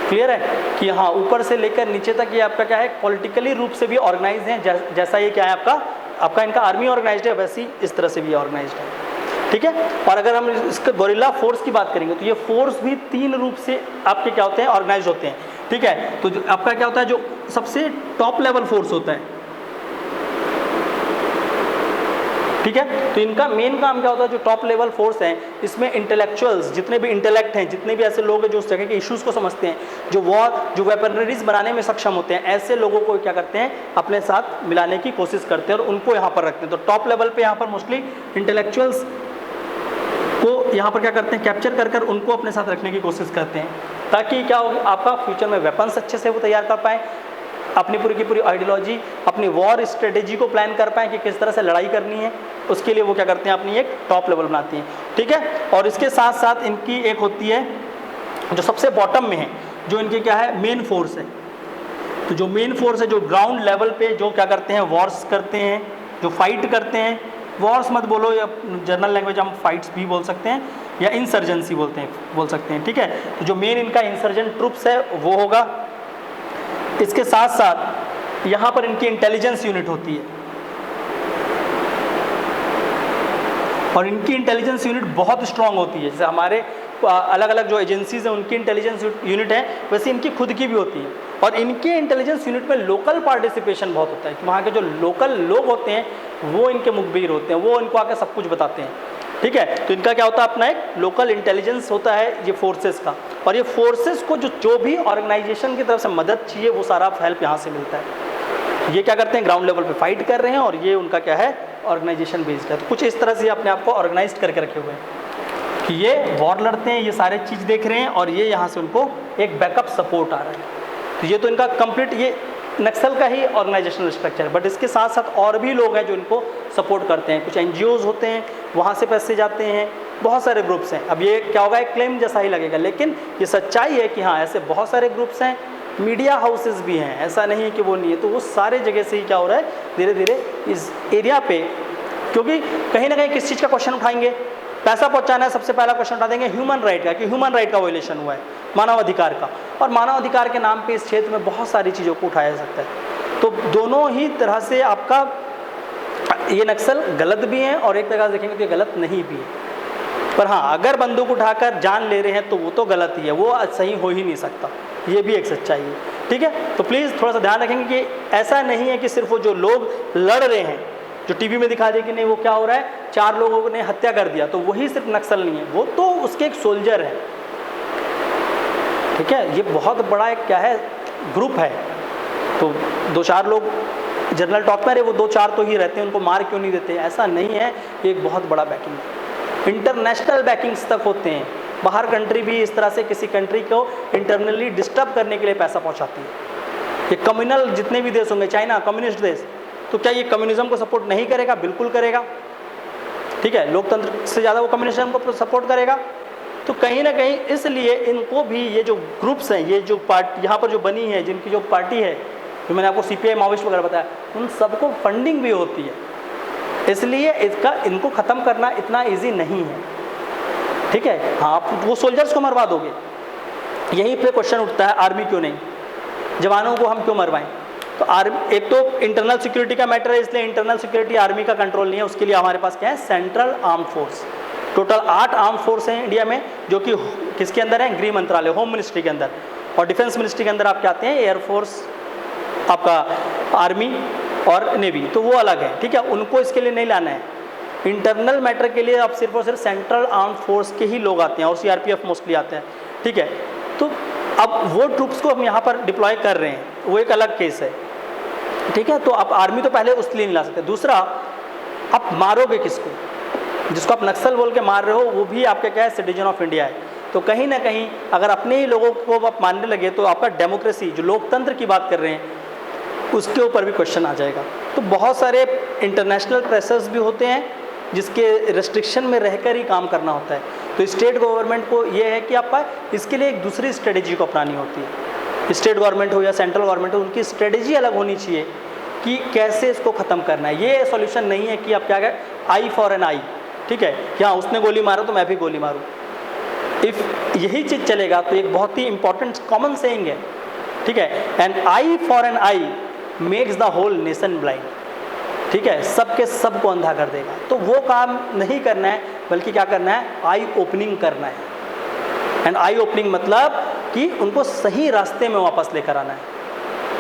क्लियर है कि हाँ, ऊपर से लेकर नीचे तक ये आपका क्या है, पॉलिटिकली रूप से भी ऑर्गेनाइज है, जैसा ये क्या है आपका इनका आर्मी ऑर्गेनाइज्ड है, वैसी इस तरह से भी ऑर्गेनाइज्ड है। ठीक है, और अगर हम इसके गोरिल्ला फोर्स की बात करेंगे तो ये फोर्स भी 3 रूप से आपके क्या होते हैं, ऑर्गेनाइज होते हैं। ठीक है, तो आपका क्या होता है, जो सबसे टॉप लेवल फोर्स होता है। ठीक है, तो इनका मेन काम क्या होता है, जो टॉप लेवल फोर्स है, इसमें इंटेलेक्चुअल्स, जितने भी इंटेलेक्ट हैं, जितने भी ऐसे लोग हैं जो उस जगह के इश्यूज़ को समझते हैं, जो वेपनरीज बनाने में सक्षम होते हैं, ऐसे लोगों को क्या करते हैं, अपने साथ मिलाने की कोशिश करते हैं और उनको यहाँ पर रखते हैं। तो टॉप लेवल पे यहाँ पर मोस्टली इंटेलेक्चुअल्स को यहाँ पर क्या करते हैं, कैप्चर कर उनको अपने साथ रखने की कोशिश करते हैं, ताकि क्या हो, आपका फ्यूचर में वेपन्स अच्छे से वो तैयार कर पाएँ, अपनी पूरी की पूरी आइडियोलॉजी, अपनी वॉर स्ट्रेटेजी को प्लान कर पाएँ कि किस तरह से लड़ाई करनी है। उसके लिए वो क्या करते हैं, अपनी एक टॉप लेवल बनाती हैं। ठीक है, और इसके साथ साथ इनकी एक होती है जो सबसे बॉटम में है, जो इनकी क्या है, मेन फोर्स है। तो जो मेन फोर्स है, जो ग्राउंड लेवल पे जो क्या करते हैं, वॉर्स करते हैं, जो फाइट करते हैं, वॉर्स मत बोलो, या जनरल लैंग्वेज हम फाइट्स भी बोल सकते हैं, या इंसर्जेंसी बोल सकते हैं। ठीक है, तो जो मेन इनका इंसर्जेंट ट्रुप्स है वो होगा। इसके साथ साथ यहाँ पर इनकी इंटेलिजेंस यूनिट होती है, और इनकी इंटेलिजेंस यूनिट बहुत स्ट्रांग होती है। जैसे हमारे अलग अलग जो एजेंसीज हैं उनकी इंटेलिजेंस यूनिट है, वैसे इनकी खुद की भी होती है। और इनके इंटेलिजेंस यूनिट में लोकल पार्टिसिपेशन बहुत होता है, कि वहाँ के जो लोकल लोग होते हैं वो इनके मुखबिर होते हैं, वो इनको आके सब कुछ बताते हैं। ठीक है, तो इनका क्या होता है, अपना एक लोकल इंटेलिजेंस होता है ये फोर्सेस का, और ये फोर्सेस को जो भी ऑर्गेनाइजेशन की तरफ से मदद चाहिए वो सारा हेल्प यहाँ से मिलता है। ये क्या करते हैं, ग्राउंड लेवल पे फाइट कर रहे हैं, और ये उनका क्या है, ऑर्गेनाइजेशन बेस्ड है। तो कुछ इस तरह से अपने आप को ऑर्गेनाइज करके रखे हुए हैं कि ये वॉर लड़ते हैं, ये सारे चीज़ देख रहे हैं, और ये यहाँ से उनको एक बैकअप सपोर्ट आ रहा है। तो ये तो इनका कंप्लीट ये नक्सल का ही ऑर्गेनाइजेशनल स्ट्रक्चर है। बट इसके साथ साथ और भी लोग हैं जो इनको सपोर्ट करते हैं, कुछ NGOs होते हैं, वहाँ से पैसे जाते हैं, बहुत सारे ग्रुप्स हैं। अब ये क्या होगा, एक क्लेम जैसा ही लगेगा, लेकिन ये सच्चाई है कि हाँ, ऐसे बहुत सारे ग्रुप्स हैं, मीडिया हाउसेस भी हैं, ऐसा नहीं है कि वो नहीं है। तो वो सारे जगह से ही क्या हो रहा है, धीरे धीरे इस एरिया पे, क्योंकि कहीं ना कहीं किस चीज़ का क्वेश्चन उठाएंगे, पैसा पहुंचाना है, सबसे पहला क्वेश्चन उठा देंगे ह्यूमन राइट का, कि ह्यूमन राइट का वायलेशन हुआ है, मानव अधिकार का। और मानव अधिकार के नाम पे इस क्षेत्र में बहुत सारी चीज़ों को उठाया जा सकता है। तो दोनों ही तरह से आपका ये नक्सल गलत भी हैं, और एक तरह से देखेंगे तो ये गलत नहीं भी है। पर हाँ, अगर बंदूक उठाकर जान ले रहे हैं तो वो तो गलत ही है, वो सही हो ही नहीं सकता, ये भी एक सच्चाई है। ठीक है, तो प्लीज़ थोड़ा सा ध्यान रखेंगे कि ऐसा नहीं है कि सिर्फ वो जो लोग लड़ रहे हैं, जो टीवी में दिखा दे कि नहीं वो क्या हो रहा है, 4 लोगों ने हत्या कर दिया, तो वही सिर्फ नक्सल नहीं है, वो तो उसके एक सोल्जर है। ठीक है, ये बहुत बड़ा एक क्या है, ग्रुप है, तो 2-4 लोग जनरल टॉक में, अरे वो 2-4 तो ही रहते हैं, उनको मार क्यों नहीं देते, ऐसा नहीं है। एक बहुत बड़ा बैकिंग है, इंटरनेशनल बैकिंग्स तक होते हैं। बाहर कंट्री भी इस तरह से किसी कंट्री को इंटरनली डिस्टर्ब करने के लिए पैसा पहुंचाती है। ये कम्युनल जितने भी देश होंगे, चाइना कम्युनिस्ट देश, तो क्या ये कम्युनिज्म को सपोर्ट नहीं करेगा? बिल्कुल करेगा, ठीक है। लोकतंत्र से ज़्यादा वो कम्युनिज्म को सपोर्ट करेगा। तो कहीं ना कहीं इसलिए इनको भी ये जो ग्रुप्स हैं, ये जो पार्टी यहाँ पर जो बनी है, जिनकी जो पार्टी है, जो मैंने आपको CPI माओइस्ट वगैरह बताया, उन सबको फंडिंग भी होती है। इसलिए इनको ख़त्म करना इतना ईजी नहीं है, ठीक है। हाँ, आप वो सोल्जर्स को मरवा दोगे, यहीं पे क्वेश्चन उठता है आर्मी क्यों नहीं, जवानों को हम क्यों मरवाएं? तो आर्मी, एक तो इंटरनल सिक्योरिटी का मैटर है, इसलिए इंटरनल सिक्योरिटी आर्मी का कंट्रोल नहीं है। उसके लिए हमारे पास क्या है? Central arm force. Total 8 arm force हैं इंडिया में, जो कि किसके अंदर है? गृह मंत्रालय, होम मिनिस्ट्री के अंदर। और डिफेंस मिनिस्ट्री के अंदर आपके आते हैं एयरफोर्स, आपका आर्मी और नेवी, तो वो अलग है, ठीक है। उनको इसके लिए नहीं लाना है। इंटरनल मैटर के लिए आप सिर्फ और सिर्फ सेंट्रल आर्म फोर्स के ही लोग आते हैं, और CRPF मोस्टली आते हैं, ठीक है। तो अब वो ट्रूप्स को हम यहाँ पर डिप्लॉय कर रहे हैं, वो एक अलग केस है, ठीक है। तो आप आर्मी तो पहले उसके लिए नहीं ला सकते। दूसरा, आप मारोगे किसको? जिसको आप नक्सल बोल के मार रहे हो, वो भी आपका क्या है? सिटीजन ऑफ इंडिया है। तो कहीं ना कहीं अगर अपने ही लोगों को आप मानने लगे, तो आपका डेमोक्रेसी, जो लोकतंत्र की बात कर रहे हैं, उसके ऊपर भी क्वेश्चन आ जाएगा। तो बहुत सारे इंटरनेशनल प्रेशर्स भी होते हैं, जिसके रेस्ट्रिक्शन में रहकर ही काम करना होता है। तो स्टेट गवर्नमेंट को ये है कि आपका इसके लिए एक दूसरी स्ट्रेटेजी को अपनानी होती है। स्टेट गवर्नमेंट हो या सेंट्रल गवर्नमेंट हो, उनकी स्ट्रेटेजी अलग होनी चाहिए कि कैसे इसको ख़त्म करना है। ये सॉल्यूशन नहीं है कि आप क्या कहें, आई फॉर एन आई, ठीक है, कि हाँ उसने गोली मारा तो मैं भी गोली मारूँ। इफ़ यही चीज़ चलेगा तो एक बहुत ही इंपॉर्टेंट कॉमन सेइंग है, ठीक है, an eye for an eye makes the whole nation blind, ठीक है, सबके सब को अंधा कर देगा। तो वो काम नहीं करना है, बल्कि क्या करना है? आई ओपनिंग करना है। एंड आई ओपनिंग मतलब कि उनको सही रास्ते में वापस लेकर आना है।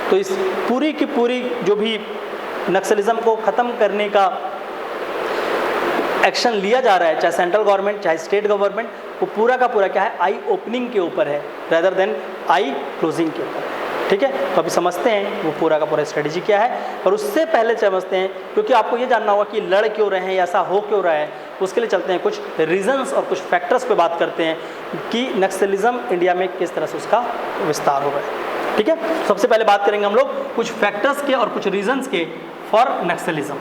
तो इस पूरी की पूरी जो भी नक्सलिज्म को ख़त्म करने का एक्शन लिया जा रहा है, चाहे सेंट्रल गवर्नमेंट चाहे स्टेट गवर्नमेंट, वो पूरा का पूरा क्या है? आई ओपनिंग के ऊपर है, रेदर देन आई क्लोजिंग के ऊपर, ठीक है। तो अभी समझते हैं वो पूरा का पूरा स्ट्रेटजी क्या है। और उससे पहले समझते हैं, क्योंकि आपको ये जानना होगा कि लड़ क्यों रहे हैं, ऐसा हो क्यों रहा है, उसके लिए चलते हैं कुछ रीजंस और कुछ फैक्टर्स पे बात करते हैं कि नक्सलिज्म इंडिया में किस तरह से उसका विस्तार हो रहा है, ठीक है। सबसे पहले बात करेंगे हम लोग कुछ फैक्टर्स के और कुछ रीजंस के फॉर नक्सलिज्म।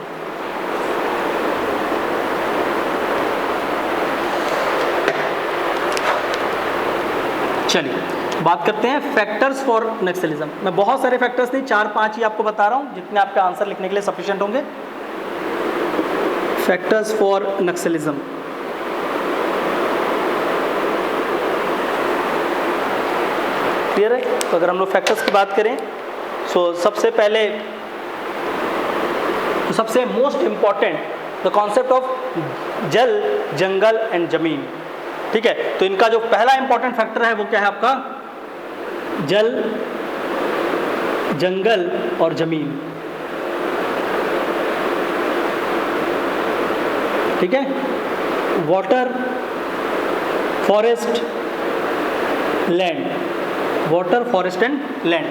चलिए बात करते हैं फैक्टर्स फॉर नक्सलिज्म। मैं बहुत सारे फैक्टर्स नहीं, 4-5 ही आपको बता रहा हूं, जितने आपके आंसर लिखने के लिए सफिशिएंट होंगे। फैक्टर्स फॉर नक्सलिज्म, क्लियर है? तो अगर हम लोग फैक्टर्स की बात करें, तो सबसे पहले सबसे most important the concept of जल, जंगल एंड जमीन, ठीक है। तो इनका जो पहला इंपॉर्टेंट फैक्टर है वो क्या है आपका? जल, जंगल और जमीन, ठीक है। Water, forest, land, water, forest and land.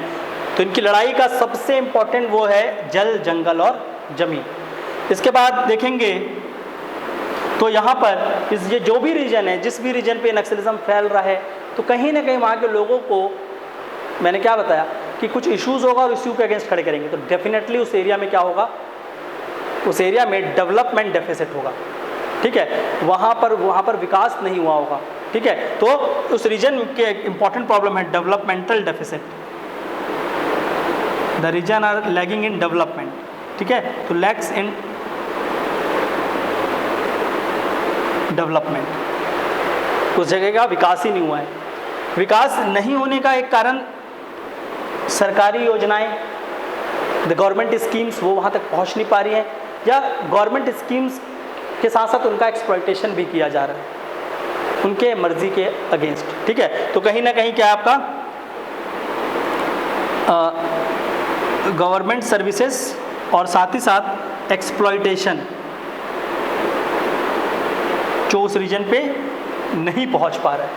तो इनकी लड़ाई का सबसे इंपॉर्टेंट वो है जल, जंगल और जमीन। इसके बाद देखेंगे तो यहाँ पर ये जो भी रीजन है, जिस भी रीजन पे नक्सलिज्म फैल रहा है, तो कहीं ना कहीं वहाँ के लोगों को, मैंने क्या बताया कि कुछ इश्यूज होगा और इश्यू के अगेंस्ट खड़े करेंगे, तो डेफिनेटली उस एरिया में क्या होगा? उस एरिया में डेवलपमेंट डेफिसिट होगा, ठीक है। वहाँ पर विकास नहीं हुआ होगा, ठीक है। तो उस रीजन के इंपॉर्टेंट प्रॉब्लम है developmental deficit. The region are lagging in development, ठीक है। तो लैक्स इन डेवलपमेंट, उस जगह का विकास ही नहीं हुआ है। विकास नहीं होने का एक कारण सरकारी योजनाएं, द गवर्नमेंट स्कीम्स, वो वहाँ तक पहुँच नहीं पा रही हैं, या गवर्नमेंट स्कीम्स के साथ साथ उनका एक्सप्लॉयटेशन भी किया जा रहा है उनके मर्जी के अगेंस्ट, ठीक है। तो कहीं ना कहीं क्या है आपका गवर्नमेंट सर्विसेज और साथ ही साथ एक्सप्लॉयटेशन जो उस रीजन पे नहीं पहुंच पा रहा है,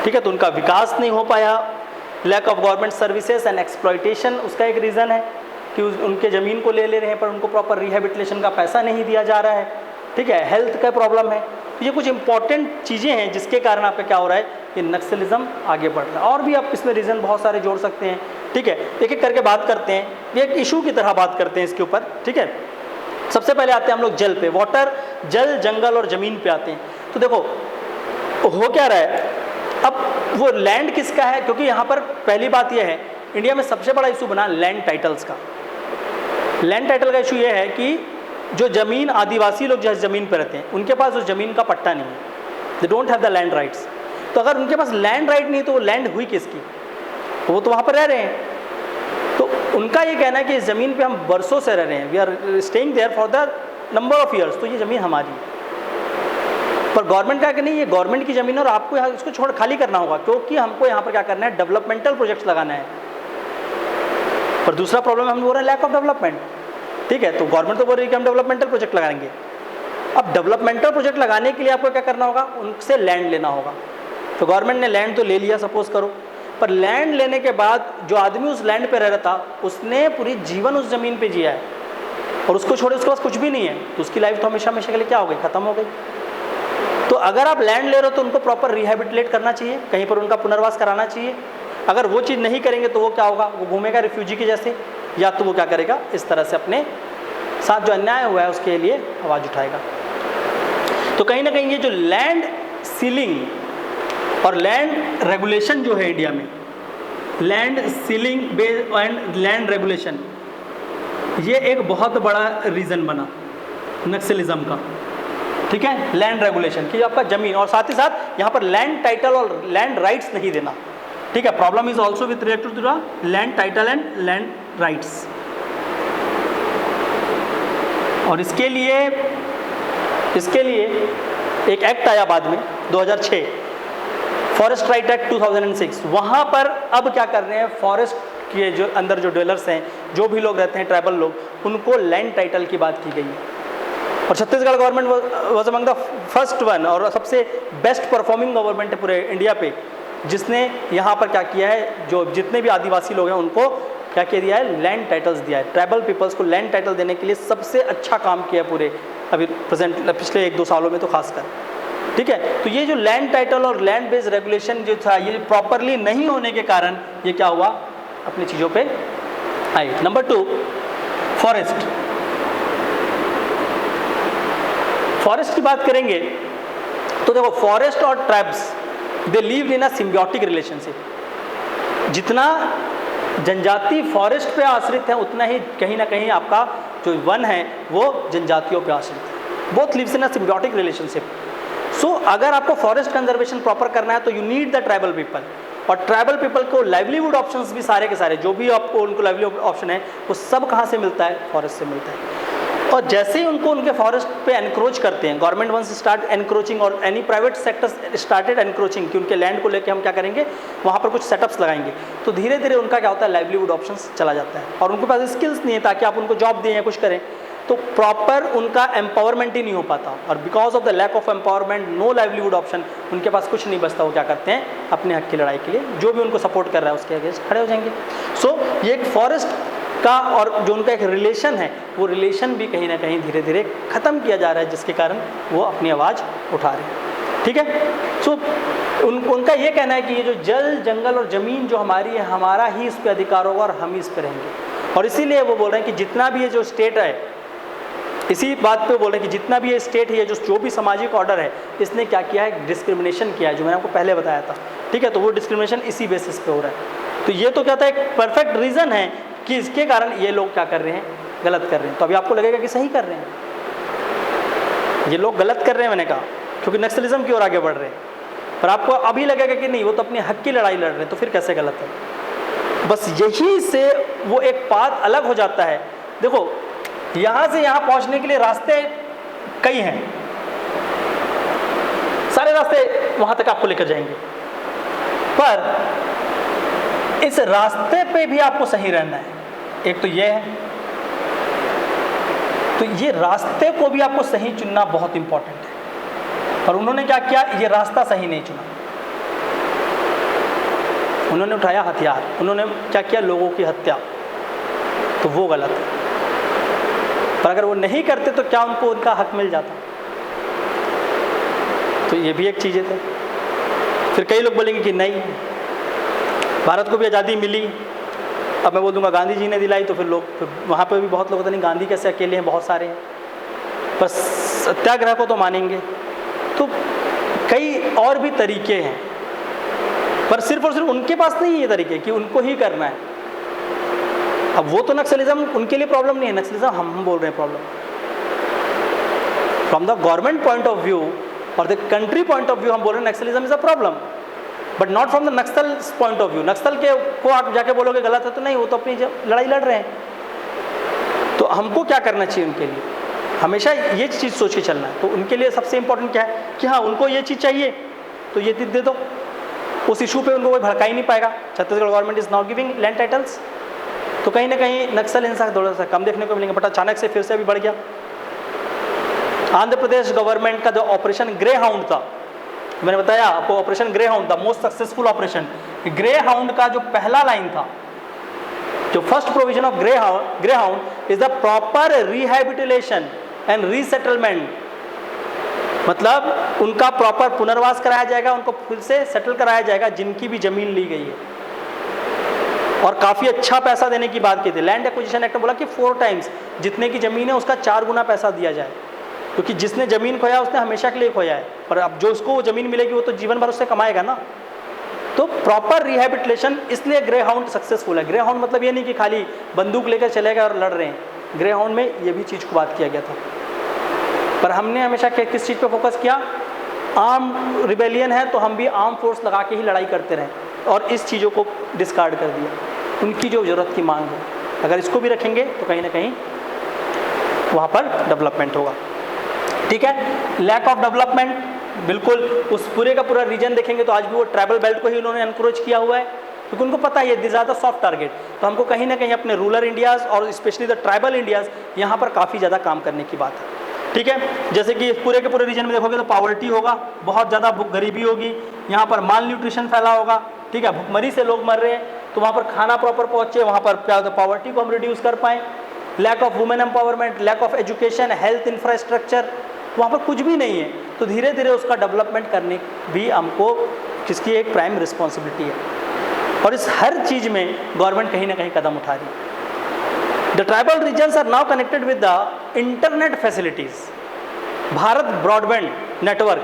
ठीक है। तो उनका विकास नहीं हो पाया, lack of government services and exploitation उसका एक रीज़न है कि उनके ज़मीन को ले रहे हैं पर उनको प्रॉपर रिहेबिलिटेशन का पैसा नहीं दिया जा रहा है, ठीक है। हेल्थ का प्रॉब्लम है। तो ये कुछ इंपॉर्टेंट चीज़ें हैं जिसके कारण आपका क्या हो रहा है, ये नक्सलिज्म आगे बढ़ रहा है। और भी आप इसमें रीज़न बहुत सारे जोड़ सकते हैं, ठीक है। एक एक करके बात करते हैं, ये एक इशू की तरह बात करते हैं इसके ऊपर, ठीक है। सबसे पहले आते हैं हम लोग जल पे, वाटर, जल, जंगल और ज़मीन पे आते हैं। तो देखो हो क्या रहा है, अब वो लैंड किसका है, क्योंकि यहाँ पर पहली बात यह है इंडिया में सबसे बड़ा इशू बना लैंड टाइटल्स का। लैंड टाइटल का इशू ये है कि जो ज़मीन, आदिवासी लोग जिस ज़मीन पर रहते हैं उनके पास उस ज़मीन का पट्टा नहीं है, they don't have the land rights. तो अगर उनके पास लैंड राइट नहीं तो वो लैंड हुई किसकी, वो तो वहाँ पर रह रहे हैं। तो उनका ये कहना है कि इस ज़मीन पे हम बरसों से रह रहे हैं, we are staying there for the number of years, तो ये ज़मीन हमारी है। पर गवर्नमेंट का कि नहीं, ये गवर्नमेंट की ज़मीन है और आपको यहाँ इसको छोड़ खाली करना होगा, क्योंकि हमको यहाँ पर क्या करना है, डेवलपमेंटल प्रोजेक्ट्स लगाना है। पर दूसरा प्रॉब्लम हम बोल रहे हैं लैक ऑफ डेवलपमेंट, ठीक है। तो गवर्नमेंट तो बोल रही है कि हम डेवलपमेंटल प्रोजेक्ट लगाएंगे। अब डेवलपमेंटल प्रोजेक्ट लगाने के लिए आपको क्या करना होगा, उनसे लैंड लेना होगा। तो गवर्नमेंट ने लैंड तो ले लिया सपोज करो, पर लैंड लेने के बाद जो आदमी उस लैंड पे रह रहा था उसने पूरी जीवन उस ज़मीन पे जिया है और उसको छोड़े उसके पास कुछ भी नहीं है, तो उसकी लाइफ तो हमेशा हमेशा के लिए क्या हो गई, ख़त्म हो गई। तो अगर आप लैंड ले रहे हो तो उनको प्रॉपर रिहेबिलिटेट करना चाहिए, कहीं पर उनका पुनर्वास कराना चाहिए। अगर वो चीज़ नहीं करेंगे तो वो क्या होगा, वो घूमेगा रिफ्यूजी के जैसे, या तो वो क्या करेगा, इस तरह से अपने साथ जो अन्याय हुआ है उसके लिए आवाज़ उठाएगा। तो कहीं ना कहीं ये जो लैंड सीलिंग और लैंड रेगुलेशन जो है इंडिया में, land ceiling based and land regulation, ये एक बहुत बड़ा रीज़न बना नक्सलिज्म का, ठीक है। लैंड रेगुलेशन कि आपका ज़मीन, और साथ ही साथ यहाँ पर लैंड टाइटल और लैंड राइट्स नहीं देना, ठीक है। Problem is also with related to the land title and land rights. और इसके लिए एक एक्ट आया बाद में 2006, फॉरेस्ट राइट एक्ट 2006। वहाँ पर अब क्या कर रहे हैं, फॉरेस्ट के जो अंदर जो डवेलर्स हैं, जो भी लोग रहते हैं ट्राइबल लोग, उनको लैंड टाइटल की बात की गई है। और Chhattisgarh government was among the first one और सबसे बेस्ट परफॉर्मिंग गवर्नमेंट है पूरे इंडिया पे, जिसने यहाँ पर क्या किया है, जो जितने भी आदिवासी लोग हैं उनको क्या किया दिया है, लैंड टाइटल्स दिया है। ट्राइबल पीपल्स को लैंड टाइटल देने के लिए सबसे अच्छा काम किया है पूरे अभी प्रेजेंट पिछले 1-2 सालों में तो खासकर, ठीक है। तो ये जो लैंड टाइटल और लैंड बेस्ड रेगुलेशन जो था, ये प्रॉपरली नहीं होने के कारण ये क्या हुआ, अपनी चीज़ों पे आई। Number 2, forest. फॉरेस्ट की बात करेंगे तो देखो, फॉरेस्ट और tribes they live in a symbiotic relationship. जितना जनजाति फॉरेस्ट पे आश्रित है उतना ही कहीं ना कहीं आपका जो वन है वो जनजातियों पे आश्रित है। Both lives in a symbiotic relationship. So अगर आपको फॉरेस्ट कंजर्वेशन प्रॉपर करना है तो you need the tribal people, और ट्राइबल पीपल को लाइवलीहुड ऑप्शंस भी सारे के सारे जो भी आपको उनको लाइवलीहुड ऑप्शन है वो सब कहाँ से मिलता है, फॉरेस्ट से मिलता है। और जैसे ही उनको उनके फॉरेस्ट पे एनक्रोच करते हैं, गवर्नमेंट वंस स्टार्ट एनक्रोचिंग और any private sector started encroaching कि उनके लैंड को लेके हम क्या करेंगे, वहाँ पर कुछ सेटअप्स लगाएंगे, तो धीरे धीरे उनका क्या होता है, लाइवलीहुड ऑप्शंस चला जाता है। और उनके पास स्किल्स नहीं है ताकि आप उनको जॉब दें या कुछ करें, तो प्रॉपर उनका एम्पावरमेंट ही नहीं हो पाता। और because of the lack of empowerment, no livelihood option, उनके पास कुछ नहीं बचता। वो क्या करते हैं, अपने हक की लड़ाई के लिए जो भी उनको सपोर्ट कर रहा है उसके अगेंस्ट खड़े हो जाएंगे। सो ये एक फॉरेस्ट का और जो उनका एक रिलेशन है, वो रिलेशन भी कहीं ना कहीं धीरे धीरे ख़त्म किया जा रहा है, जिसके कारण वो अपनी आवाज़ उठा रहे हैं, ठीक है। सो उनका ये कहना है कि ये जो जल, जंगल और ज़मीन जो हमारी है, हमारा ही इस पर अधिकार होगा और हम ही इस पर रहेंगे। और इसीलिए वो बोल रहे हैं कि जितना भी ये जो स्टेट है, इसी बात पे बोल रहे हैं कि जितना भी ये स्टेट है, जो भी सामाजिक ऑर्डर है, इसने क्या किया है, डिस्क्रिमिनेशन किया है, जो मैंने आपको पहले बताया था, ठीक है। तो वो डिस्क्रिमिनेशन इसी बेसिस पे हो रहा है। तो ये तो क्या था, एक परफेक्ट रीज़न है कि इसके कारण ये लोग क्या कर रहे हैं, गलत कर रहे हैं। तो अभी आपको लगेगा कि सही कर रहे हैं, ये लोग गलत कर रहे हैं, मैंने कहा, क्योंकि नक्सलिज्म की ओर आगे बढ़ रहे हैं। पर आपको अभी लगेगा कि नहीं, वो तो अपने हक की लड़ाई लड़ रहे हैं, तो फिर कैसे गलत है। बस यही से वो एक बात अलग हो जाता है। देखो, यहाँ से यहाँ पहुँचने के लिए रास्ते कई हैं, सारे रास्ते वहाँ तक आपको लेकर जाएंगे, पर इस रास्ते पे भी आपको सही रहना है। एक तो ये है, तो ये रास्ते को भी आपको सही चुनना बहुत इंपॉर्टेंट है। पर उन्होंने क्या किया, ये रास्ता सही नहीं चुना। उन्होंने उठाया हथियार, उन्होंने क्या किया, लोगों की हत्या, तो वो गलत है। पर अगर वो नहीं करते तो क्या उनको उनका हक मिल जाता? तो ये भी एक चीज़ है। फिर कई लोग बोलेंगे कि नहीं, भारत को भी आज़ादी मिली, अब मैं बोल दूंगा गांधी जी ने दिलाई, तो फिर वहाँ पे भी बहुत लोग होते नहीं, गांधी कैसे अकेले हैं, बहुत सारे हैं, पर सत्याग्रह को तो मानेंगे। तो कई और भी तरीके हैं, पर सिर्फ और सिर्फ उनके पास नहीं है ये तरीके कि उनको ही करना है। अब वो तो नक्सलिज्म उनके लिए प्रॉब्लम नहीं है, नक्सलिज्म हम बोल रहे हैं problem. From the government point of view और the country point of view हम बोल रहे हैं Naxalism is a problem, but not from the Naxal point of view. Naxal के को आप जाके बोलोगे गलत है, तो नहीं, वो तो अपनी लड़ाई लड़ रहे हैं। तो हमको क्या करना चाहिए उनके लिए? हमेशा ये चीज़ सोच के चलना है। तो उनके लिए सबसे इंपॉर्टेंट क्या है कि हाँ, उनको ये चीज़ चाहिए तो ये चीज़ दे दो, उस इशू पे उनको कोई भड़का ही नहीं पाएगा। Chhattisgarh government is now giving land titles, तो कहीं ना कहीं नक्सल हिंसा थोड़ा सा कम देखने को मिलेंगे, बट अचानक से फिर से अभी बढ़ गया। आंध्र प्रदेश गवर्नमेंट का जो ऑपरेशन ग्रे हाउंड था, मैंने बताया आपको, operation grey hound the most successful operation. Grey hound का जो पहला लाइन था, जो first provision of grey hound is the proper rehabilitation and resettlement, मतलब उनका प्रॉपर पुनर्वास कराया जाएगा, उनको फिर से सेटल कराया जाएगा जिनकी भी जमीन ली गई है। और काफ़ी अच्छा पैसा देने की बात की थी। लैंड एक्विजिशन एक्ट बोला कि 4 टाइम्स जितने की ज़मीन है उसका 4 गुना पैसा दिया जाए, क्योंकि जिसने ज़मीन खोया उसने हमेशा के लिए खोया है, पर अब जो उसको वो ज़मीन मिलेगी वो तो जीवन भर उससे कमाएगा ना। तो प्रॉपर रिहैबिलिटेशन, इसलिए ग्रे हाउंड सक्सेसफुल है। ग्रे हाउंड मतलब ये नहीं कि खाली बंदूक लेकर चले गए और लड़ रहे हैं। ग्रे हाउंड में ये भी चीज़ को बात किया गया था, पर हमने हमेशा किस चीज़ पे फोकस किया? आर्म रिबेलियन है तो हम भी आर्म फोर्स लगा के ही लड़ाई करते रहे, और इस चीज़ों को डिस्कार्ड कर दिया। उनकी जो ज़रूरत की मांग है, अगर इसको भी रखेंगे तो कहीं ना कहीं वहाँ पर डेवलपमेंट होगा। ठीक है, लैक ऑफ डेवलपमेंट, बिल्कुल उस पूरे का पूरा रीजन देखेंगे तो आज भी वो ट्राइबल बेल्ट को ही उन्होंने एनकरेज किया हुआ है, क्योंकि उनको पता है ये ज़्यादा सॉफ्ट टारगेट। तो हमको कहीं ना कहीं अपने रूरल इंडियाज़ और स्पेशली द ट्राइबल इंडियाज़, यहाँ पर काफ़ी ज़्यादा काम करने की बात है। ठीक है, जैसे कि पूरे के पूरे रीजन में देखोगे तो पॉवर्टी होगा, बहुत ज़्यादा गरीबी होगी, यहाँ पर माल न्यूट्रिशन फैला होगा। ठीक है, भुखमरी से लोग मर रहे हैं, तो वहाँ पर खाना प्रॉपर पहुँचे, वहाँ पर क्या होता है, पॉवर्टी को हम रिड्यूस कर पाएँ। Lack of women empowerment, lack of education, health infrastructure, वहाँ पर कुछ भी नहीं है। तो धीरे धीरे उसका डेवलपमेंट करने भी हमको किसकी एक प्राइम रिस्पॉन्सिबिलिटी है, और इस हर चीज़ में गवर्नमेंट कहीं ना कहीं कदम उठा रही है। The tribal regions are now connected with the internet facilities. Bharat broadband network,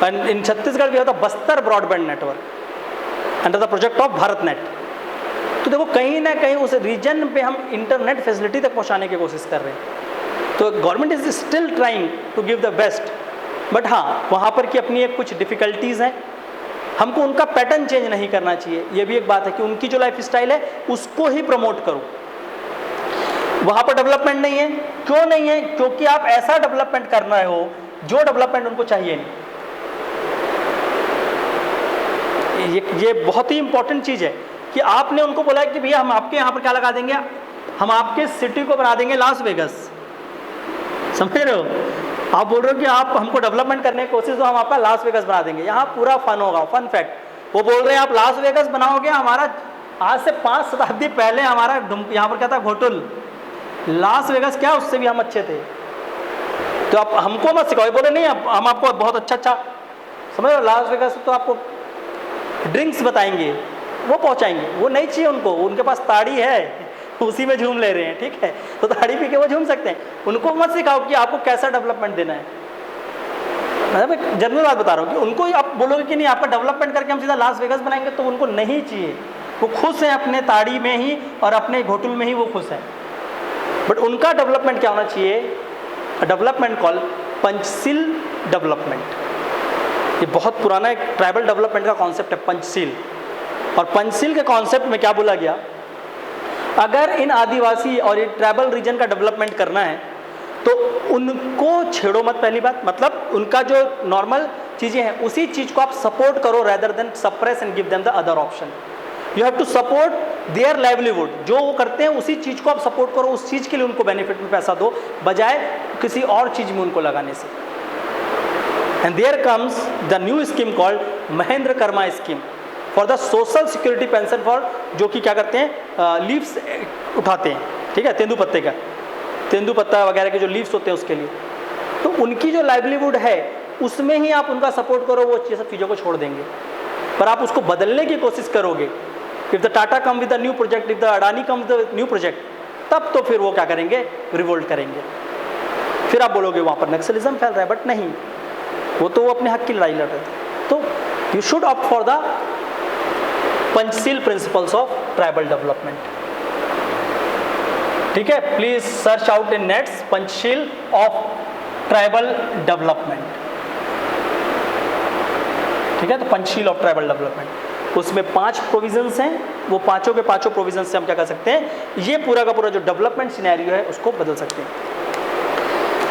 and in Chhattisgarh भी होता Bastar broadband network under the project of Bharat net. तो देखो कहीं ना कहीं उस रीजन पे हम इंटरनेट फैसिलिटी तक पहुंचाने की कोशिश कर रहे हैं। तो government is still trying to give the best, but हाँ, वहाँ पर की अपनी एक कुछ डिफ़िकल्टीज़ हैं। हमको उनका पैटर्न चेंज नहीं करना चाहिए। ये भी एक बात है कि उनकी जो लाइफ स्टाइल है उसको ही प्रमोट करो। वहाँ पर डेवलपमेंट नहीं है, क्यों नहीं है? क्योंकि आप ऐसा डेवलपमेंट कर रहे हो जो डेवलपमेंट उनको चाहिए नहीं। ये बहुत ही इंपॉर्टेंट चीज़ है कि आपने उनको बोला है कि भैया हम आपके यहाँ पर क्या लगा देंगे, हम आपके सिटी को बना देंगे लास वेगस। समझ रहे हो? आप बोल रहे हो कि आप हमको डेवलपमेंट करने की कोशिश, तो हम आपका लास वेगस बना देंगे, यहाँ पूरा फन होगा। फन फैक्ट, वो बोल रहे हैं आप लास वेगस बनाओगे, हमारा आज से 5 शताब्दी पहले हमारा यहाँ पर क्या था, घोटुल। लास वेगस क्या, उससे भी हम अच्छे थे। तो आप हमको मत सिखाओ। बोले नहीं, हम आपको बहुत अच्छा समझ लो, लास वेगस तो आपको ड्रिंक्स बताएंगे, वो पहुंचाएंगे, वो नहीं चाहिए उनको। उनके पास ताड़ी है, उसी में झूम ले रहे हैं। ठीक है, तो ताड़ी पी के वो झूम सकते हैं। उनको मत सिखाओ कि आपको कैसा डेवलपमेंट देना है। मतलब एक जनरल बात बता रहा हूँ कि उनको आप बोलोगे कि नहीं आपका डेवलपमेंट करके हम सीधा लास वेगस बनाएंगे, तो उनको नहीं चाहिए। वो खुश हैं अपने ताड़ी में ही और अपने घोटुल में ही वो खुश हैं। बट उनका डेवलपमेंट क्या होना चाहिए? Development call Panchsheel development. ये बहुत पुराना एक ट्राइबल डेवलपमेंट का कॉन्सेप्ट है, पंचशील। और पंचशील के कॉन्सेप्ट में क्या बोला गया, अगर इन आदिवासी और ये ट्राइबल रीजन का डेवलपमेंट करना है तो उनको छेड़ो मत। पहली बात, मतलब उनका जो नॉर्मल चीज़ें हैं उसी चीज़ को आप सपोर्ट करो, rather than suppress and give them the other option. You have to support their livelihood. जो वो करते हैं उसी चीज़ को आप सपोर्ट करो, उस चीज़ के लिए उनको बेनिफिट में पैसा दो, बजाय किसी और चीज़ में उनको लगाने से। And there comes the new scheme called Mahendra Karma scheme for the social security pension for, जो कि क्या करते हैं लीव्स उठाते हैं, ठीक है, तेंदुपत्ते का, तेंदुपत्ता वगैरह के जो लीव्स होते हैं उसके लिए, तो उनकी जो लाइवलीहुड है उसमें ही आप उनका सपोर्ट करो, वो ये सब चीज़ों को छोड़ देंगे। पर आप उसको बदलने की कोशिश करोगे, if the Tata come with the new project, if the Adani come with the new project, तब तो फिर वो क्या करेंगे, रिवोल्ट करेंगे। फिर आप बोलोगे वहाँ पर नक्सलिज्म फैल रहा है, बट नहीं, वो तो वो अपने हक की लड़ाई लड़ रहे थे। तो you should opt for the Panchsheel principles of tribal development, ठीक है। Please search out in nets Panchsheel of tribal development, ठीक है। तो पंचशील ऑफ ट्राइबल डेवलपमेंट, उसमें 5 प्रोविजंस हैं, वो पांचों के पांचों प्रोविजंस से हम क्या कर सकते हैं, ये पूरा का पूरा जो डेवलपमेंट सिनेरियो है उसको बदल सकते हैं।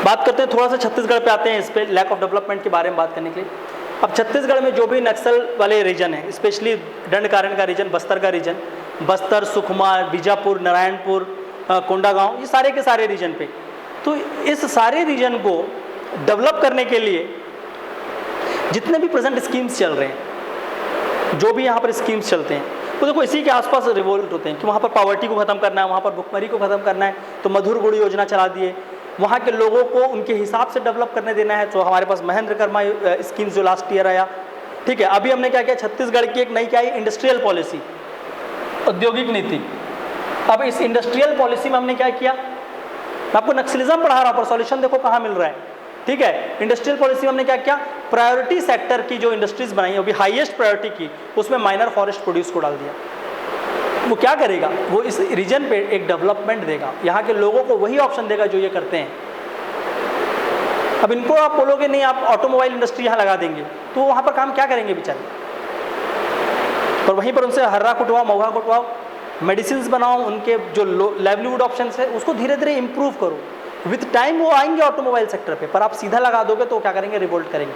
बात करते हैं थोड़ा सा छत्तीसगढ़ पे आते हैं, इस पे लैक ऑफ डेवलपमेंट के बारे में बात करने के लिए। अब छत्तीसगढ़ में जो भी नक्सल वाले रीजन है, स्पेशली दंडकारण्य का रीजन, बस्तर का रीजन, बस्तर, सुकमा, बीजापुर, नारायणपुर, कोंडागांव, ये सारे के सारे रीजन पे, तो इस सारे रीजन को डेवलप करने के लिए जितने भी प्रेजेंट स्कीम्स चल रहे हैं, जो भी यहाँ पर स्कीम्स चलते हैं, तो देखो इसी के आसपास रिवोल्ट होते हैं कि वहाँ पर पॉवर्टी को ख़त्म करना है, वहाँ पर भुखमरी को ख़त्म करना है, तो मधुर गुड़ योजना चला दिए, वहाँ के लोगों को उनके हिसाब से डेवलप करने देना है। तो हमारे पास महेंद्र कर्मा स्कीम्स जो लास्ट ईयर आया, ठीक है। अभी हमने क्या किया, छत्तीसगढ़ की एक नई क्या आई, इंडस्ट्रियल पॉलिसी, औद्योगिक नीति। अब इस इंडस्ट्रियल पॉलिसी में हमने क्या किया, मैं आपको नक्सलिज्म पढ़ा रहा हूँ पर सॉल्यूशन देखो कहाँ मिल रहा है, ठीक है। इंडस्ट्रियल पॉलिसी में हमने क्या किया, प्रायोरिटी सेक्टर की जो इंडस्ट्रीज बनाई है, वो भी हाईएस्ट प्रायोरिटी की, उसमें माइनर फॉरेस्ट प्रोड्यूस को डाल दिया। वो क्या करेगा, वो इस रीजन पे एक डेवलपमेंट देगा, यहाँ के लोगों को वही ऑप्शन देगा जो ये करते हैं। अब इनको आप बोलोगे नहीं आप ऑटोमोबाइल इंडस्ट्री यहाँ लगा देंगे, तो वहाँ पर काम क्या करेंगे बेचारे, पर वहीं पर उनसे हर्रा कुटवाओ, महुआ कुटवाओ, मेडिसिन बनाओ, उनके जो लाइवलीहुड ऑप्शन है उसको धीरे धीरे इंप्रूव करो। विथ टाइम वो आएंगे ऑटोमोबाइल सेक्टर पे, पर आप सीधा लगा दोगे तो क्या करेंगे, रिवोल्ट करेंगे।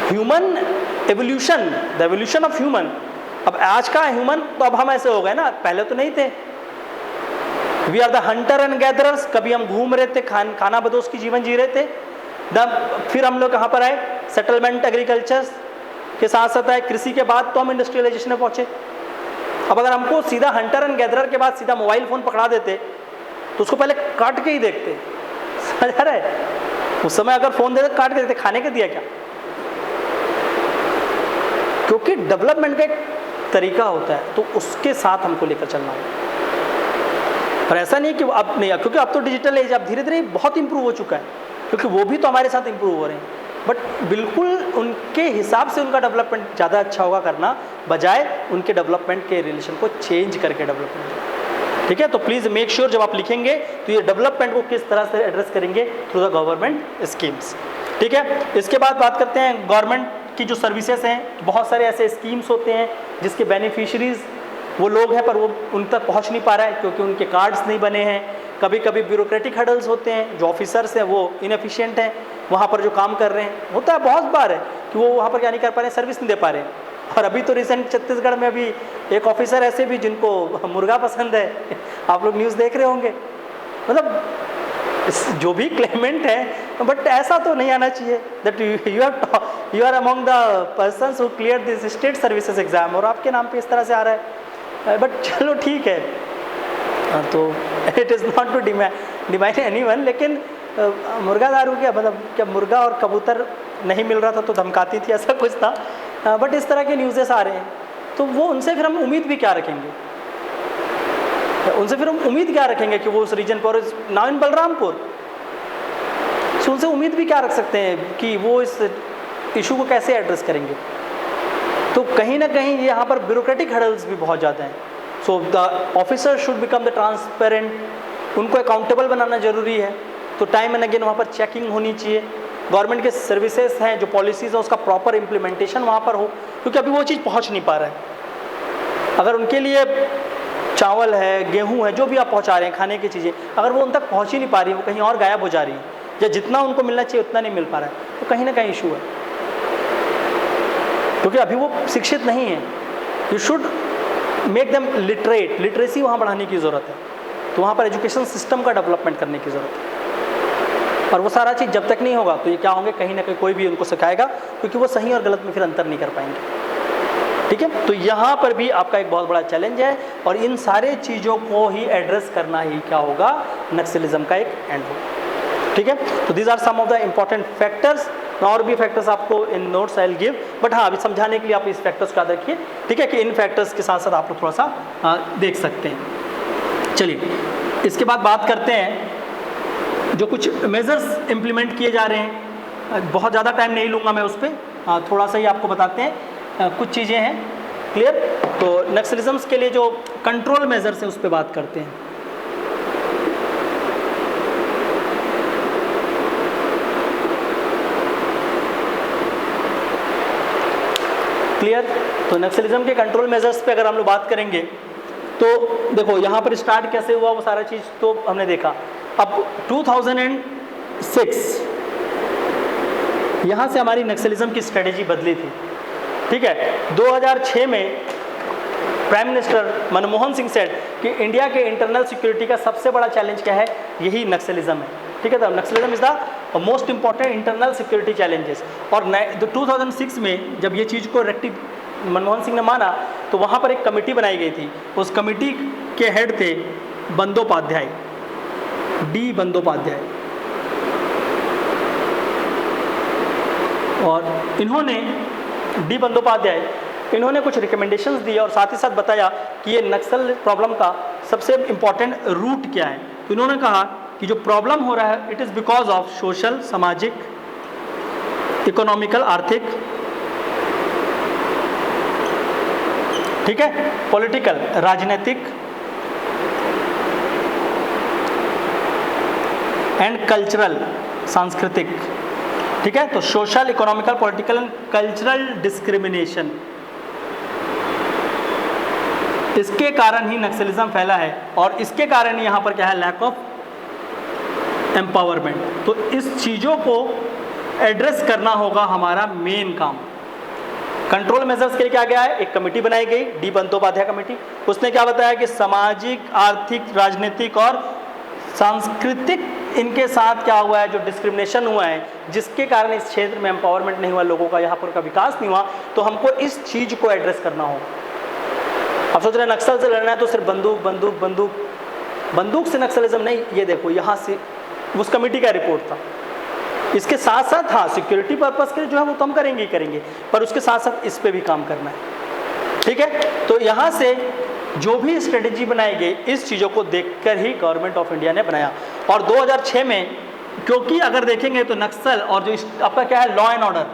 Human evolution, the evolution of human, अब आज का ह्यूमन तो अब हम ऐसे हो गए ना, पहले तो नहीं थे। We are the hunter and gatherers, कभी हम घूम रहे थे, खाना बदोश की जीवन जी रहे थे, फिर हम लोग कहाँ पर आए, सेटलमेंट एग्रीकल्चर के साथ साथ आए, कृषि के बाद तो हम इंडस्ट्रियलाइजेशन में पहुँचे। अब अगर हमको सीधा हंटर एंड गैदरर के बाद सीधा मोबाइल फ़ोन पकड़ा देते तो उसको पहले काट के ही देखते, समझ आ रहा है। उस समय अगर फ़ोन देते काट के देखते, खाने के दिया क्या, क्योंकि डेवलपमेंट का एक तरीका होता है, तो उसके साथ हमको लेकर चलना होगा। पर ऐसा नहीं कि अब नहीं, क्योंकि अब तो डिजिटल एज, अब धीरे धीरे बहुत इंप्रूव हो चुका है, क्योंकि वो भी तो हमारे साथ इंप्रूव हो रहे हैं, बट बिल्कुल उनके हिसाब से उनका डेवलपमेंट ज़्यादा अच्छा होगा करना, बजाय उनके डेवलपमेंट के रिलेशन को चेंज करके डेवलपमेंट, ठीक है। तो प्लीज़ मेक श्योर जब आप लिखेंगे तो ये डेवलपमेंट को किस तरह से एड्रेस करेंगे, थ्रू द गवर्नमेंट स्कीम्स, ठीक है। इसके बाद बात करते हैं गवर्नमेंट की जो सर्विसेज हैं, बहुत सारे ऐसे स्कीम्स होते हैं जिसके बेनिफिशरीज वो लोग हैं, पर वो उन तक पहुंच नहीं पा रहा है क्योंकि उनके कार्ड्स नहीं बने हैं। कभी कभी ब्यूरोक्रेटिक हर्डल्स होते हैं, जो ऑफिसर्स हैं वो इनएफिशिएंट हैं वहाँ पर जो काम कर रहे हैं। होता है बहुत बार है कि वो वहाँ पर क्या नहीं कर पा रहे हैं, सर्विस नहीं दे पा रहे हैं। और अभी तो रिसेंट छत्तीसगढ़ में अभी एक ऑफिसर ऐसे भी जिनको मुर्गा पसंद है, आप लोग न्यूज़ देख रहे होंगे, मतलब जो भी क्लेमेंट है, बट ऐसा तो नहीं आना चाहिए that you are among the persons who clear this state services exam, और आपके नाम पे इस तरह से आ रहा है। बट चलो ठीक है, तो it is not to demean anyone, लेकिन मुर्गा दारू क्या मतलब, क्या मुर्गा और कबूतर नहीं मिल रहा था तो धमकाती थी, ऐसा कुछ था। बट इस तरह के न्यूज़ेस आ रहे हैं, तो वो उनसे फिर हम उम्मीद भी क्या रखेंगे, उनसे फिर हम उम्मीद क्या रखेंगे कि वो उस रीजन पर, नाउ इन बलरामपुर, तो उनसे उम्मीद भी क्या रख सकते हैं कि वो इस इशू को कैसे एड्रेस करेंगे। तो कहीं ना कहीं यहाँ पर ब्यूरोक्रेटिक हर्डल्स भी बहुत ज़्यादा हैं। So the officer should become the transparent, उनको अकाउंटेबल बनाना ज़रूरी है। तो टाइम एंड अगेन वहाँ पर चेकिंग होनी चाहिए। गवर्नमेंट के सर्विसेज हैं, जो पॉलिसीज़ हैं, उसका प्रॉपर इम्प्लीमेंटेशन वहाँ पर हो, क्योंकि अभी वो चीज़ पहुँच नहीं पा रहा है। अगर उनके लिए चावल है, गेहूं है, जो भी आप पहुंचा रहे हैं खाने की चीज़ें, अगर वो उन तक पहुंच ही नहीं पा रही है, वो कहीं और गायब हो जा रही है, या जितना उनको मिलना चाहिए उतना नहीं मिल पा रहा है, तो कहीं ना कहीं इशू है, क्योंकि अभी वो शिक्षित नहीं है। You should make them literate, literacy वहाँ बढ़ाने की ज़रूरत है। तो वहाँ पर एजुकेशन सिस्टम का डेवलपमेंट करने की ज़रूरत है। और वो सारा चीज़ जब तक नहीं होगा तो ये क्या होंगे, कहीं ना कहीं कोई भी उनको सिखाएगा, क्योंकि वो सही और गलत में फिर अंतर नहीं कर पाएंगे। ठीक है। तो यहाँ पर भी आपका एक बहुत बड़ा चैलेंज है और इन सारे चीज़ों को ही एड्रेस करना ही क्या होगा, नक्सलिज्म का एक एंड होगा। ठीक है। तो these are some of the important factors. और भी फैक्टर्स आपको in notes I will give, but हाँ अभी समझाने के लिए आप इस फैक्टर्स को याद रखिए। ठीक है कि इन फैक्टर्स के साथ साथ आप लोग थोड़ा सा देख सकते हैं। चलिए इसके बाद बात करते हैं जो कुछ मेजर्स इम्प्लीमेंट किए जा रहे हैं। बहुत ज़्यादा टाइम नहीं लूँगा मैं उस पर, थोड़ा सा ही आपको बताते हैं कुछ चीज़ें हैं। क्लियर। तो नक्सलिज्म के लिए जो कंट्रोल मेजर्स हैं उस पर बात करते हैं। क्लियर। तो नक्सलिज्म के कंट्रोल मेजर्स पे अगर हम लोग बात करेंगे तो देखो यहाँ पर स्टार्ट कैसे हुआ वो सारा चीज़ तो हमने देखा। अब 2006 यहाँ से हमारी नक्सलिज्म की स्ट्रेटेजी बदली थी। ठीक है। 2006 में prime minister Manmohan Singh said कि इंडिया के इंटरनल सिक्योरिटी का सबसे बड़ा चैलेंज क्या है, यही नक्सलिज्म है। ठीक है। तो Naxalism is the most important internal security challenges. और 2006 में जब ये चीज़ को मनमोहन सिंह ने माना तो वहाँ पर एक कमेटी बनाई गई थी। उस कमेटी के हेड थे बंदोपाध्याय, डी बंदोपाध्याय, और इन्होंने कुछ रिकमेंडेशंस दिए और साथ ही साथ बताया कि ये नक्सल प्रॉब्लम का सबसे इम्पॉर्टेंट रूट क्या है। तो इन्होंने कहा कि जो प्रॉब्लम हो रहा है it is because of social, सामाजिक, इकोनॉमिकल, आर्थिक, ठीक है, पॉलिटिकल, राजनीतिक एंड कल्चरल, सांस्कृतिक। ठीक है। तो social, economical, political and cultural discrimination, इसके कारण ही नक्सलिज्म फैला है और इसके कारण यहाँ पर क्या है, लैक ऑफ एम्पावरमेंट। तो इस चीज़ों को एड्रेस करना होगा हमारा मेन काम। कंट्रोल मेजर्स के लिए क्या गया है, एक कमेटी बनाई गई, डी बंदोपाध्याय कमेटी। उसने क्या बताया कि सामाजिक, आर्थिक, राजनीतिक और सांस्कृतिक इनके साथ क्या हुआ है, जो डिस्क्रिमिनेशन हुआ है, जिसके कारण इस क्षेत्र में एम्पावरमेंट नहीं हुआ, लोगों का यहाँ पर का विकास नहीं हुआ, तो हमको इस चीज़ को एड्रेस करना होगा। अब सोच रहे हैं नक्सल से लड़ना है तो सिर्फ बंदूक से नक्सलिज्म नहीं। ये देखो यहाँ से उस कमेटी का रिपोर्ट था। इसके साथ साथ हाँ सिक्योरिटी पर्पस के लिए जो है वो तो हम करेंगे ही करेंगे, पर उसके साथ साथ इस पे भी काम करना है। ठीक है। तो यहाँ से जो भी स्ट्रेटेजी बनाई गई इस चीज़ों को देखकर ही गवर्नमेंट ऑफ इंडिया ने बनाया। और 2006 में क्योंकि अगर देखेंगे तो नक्सल और जो आपका क्या है लॉ एंड ऑर्डर,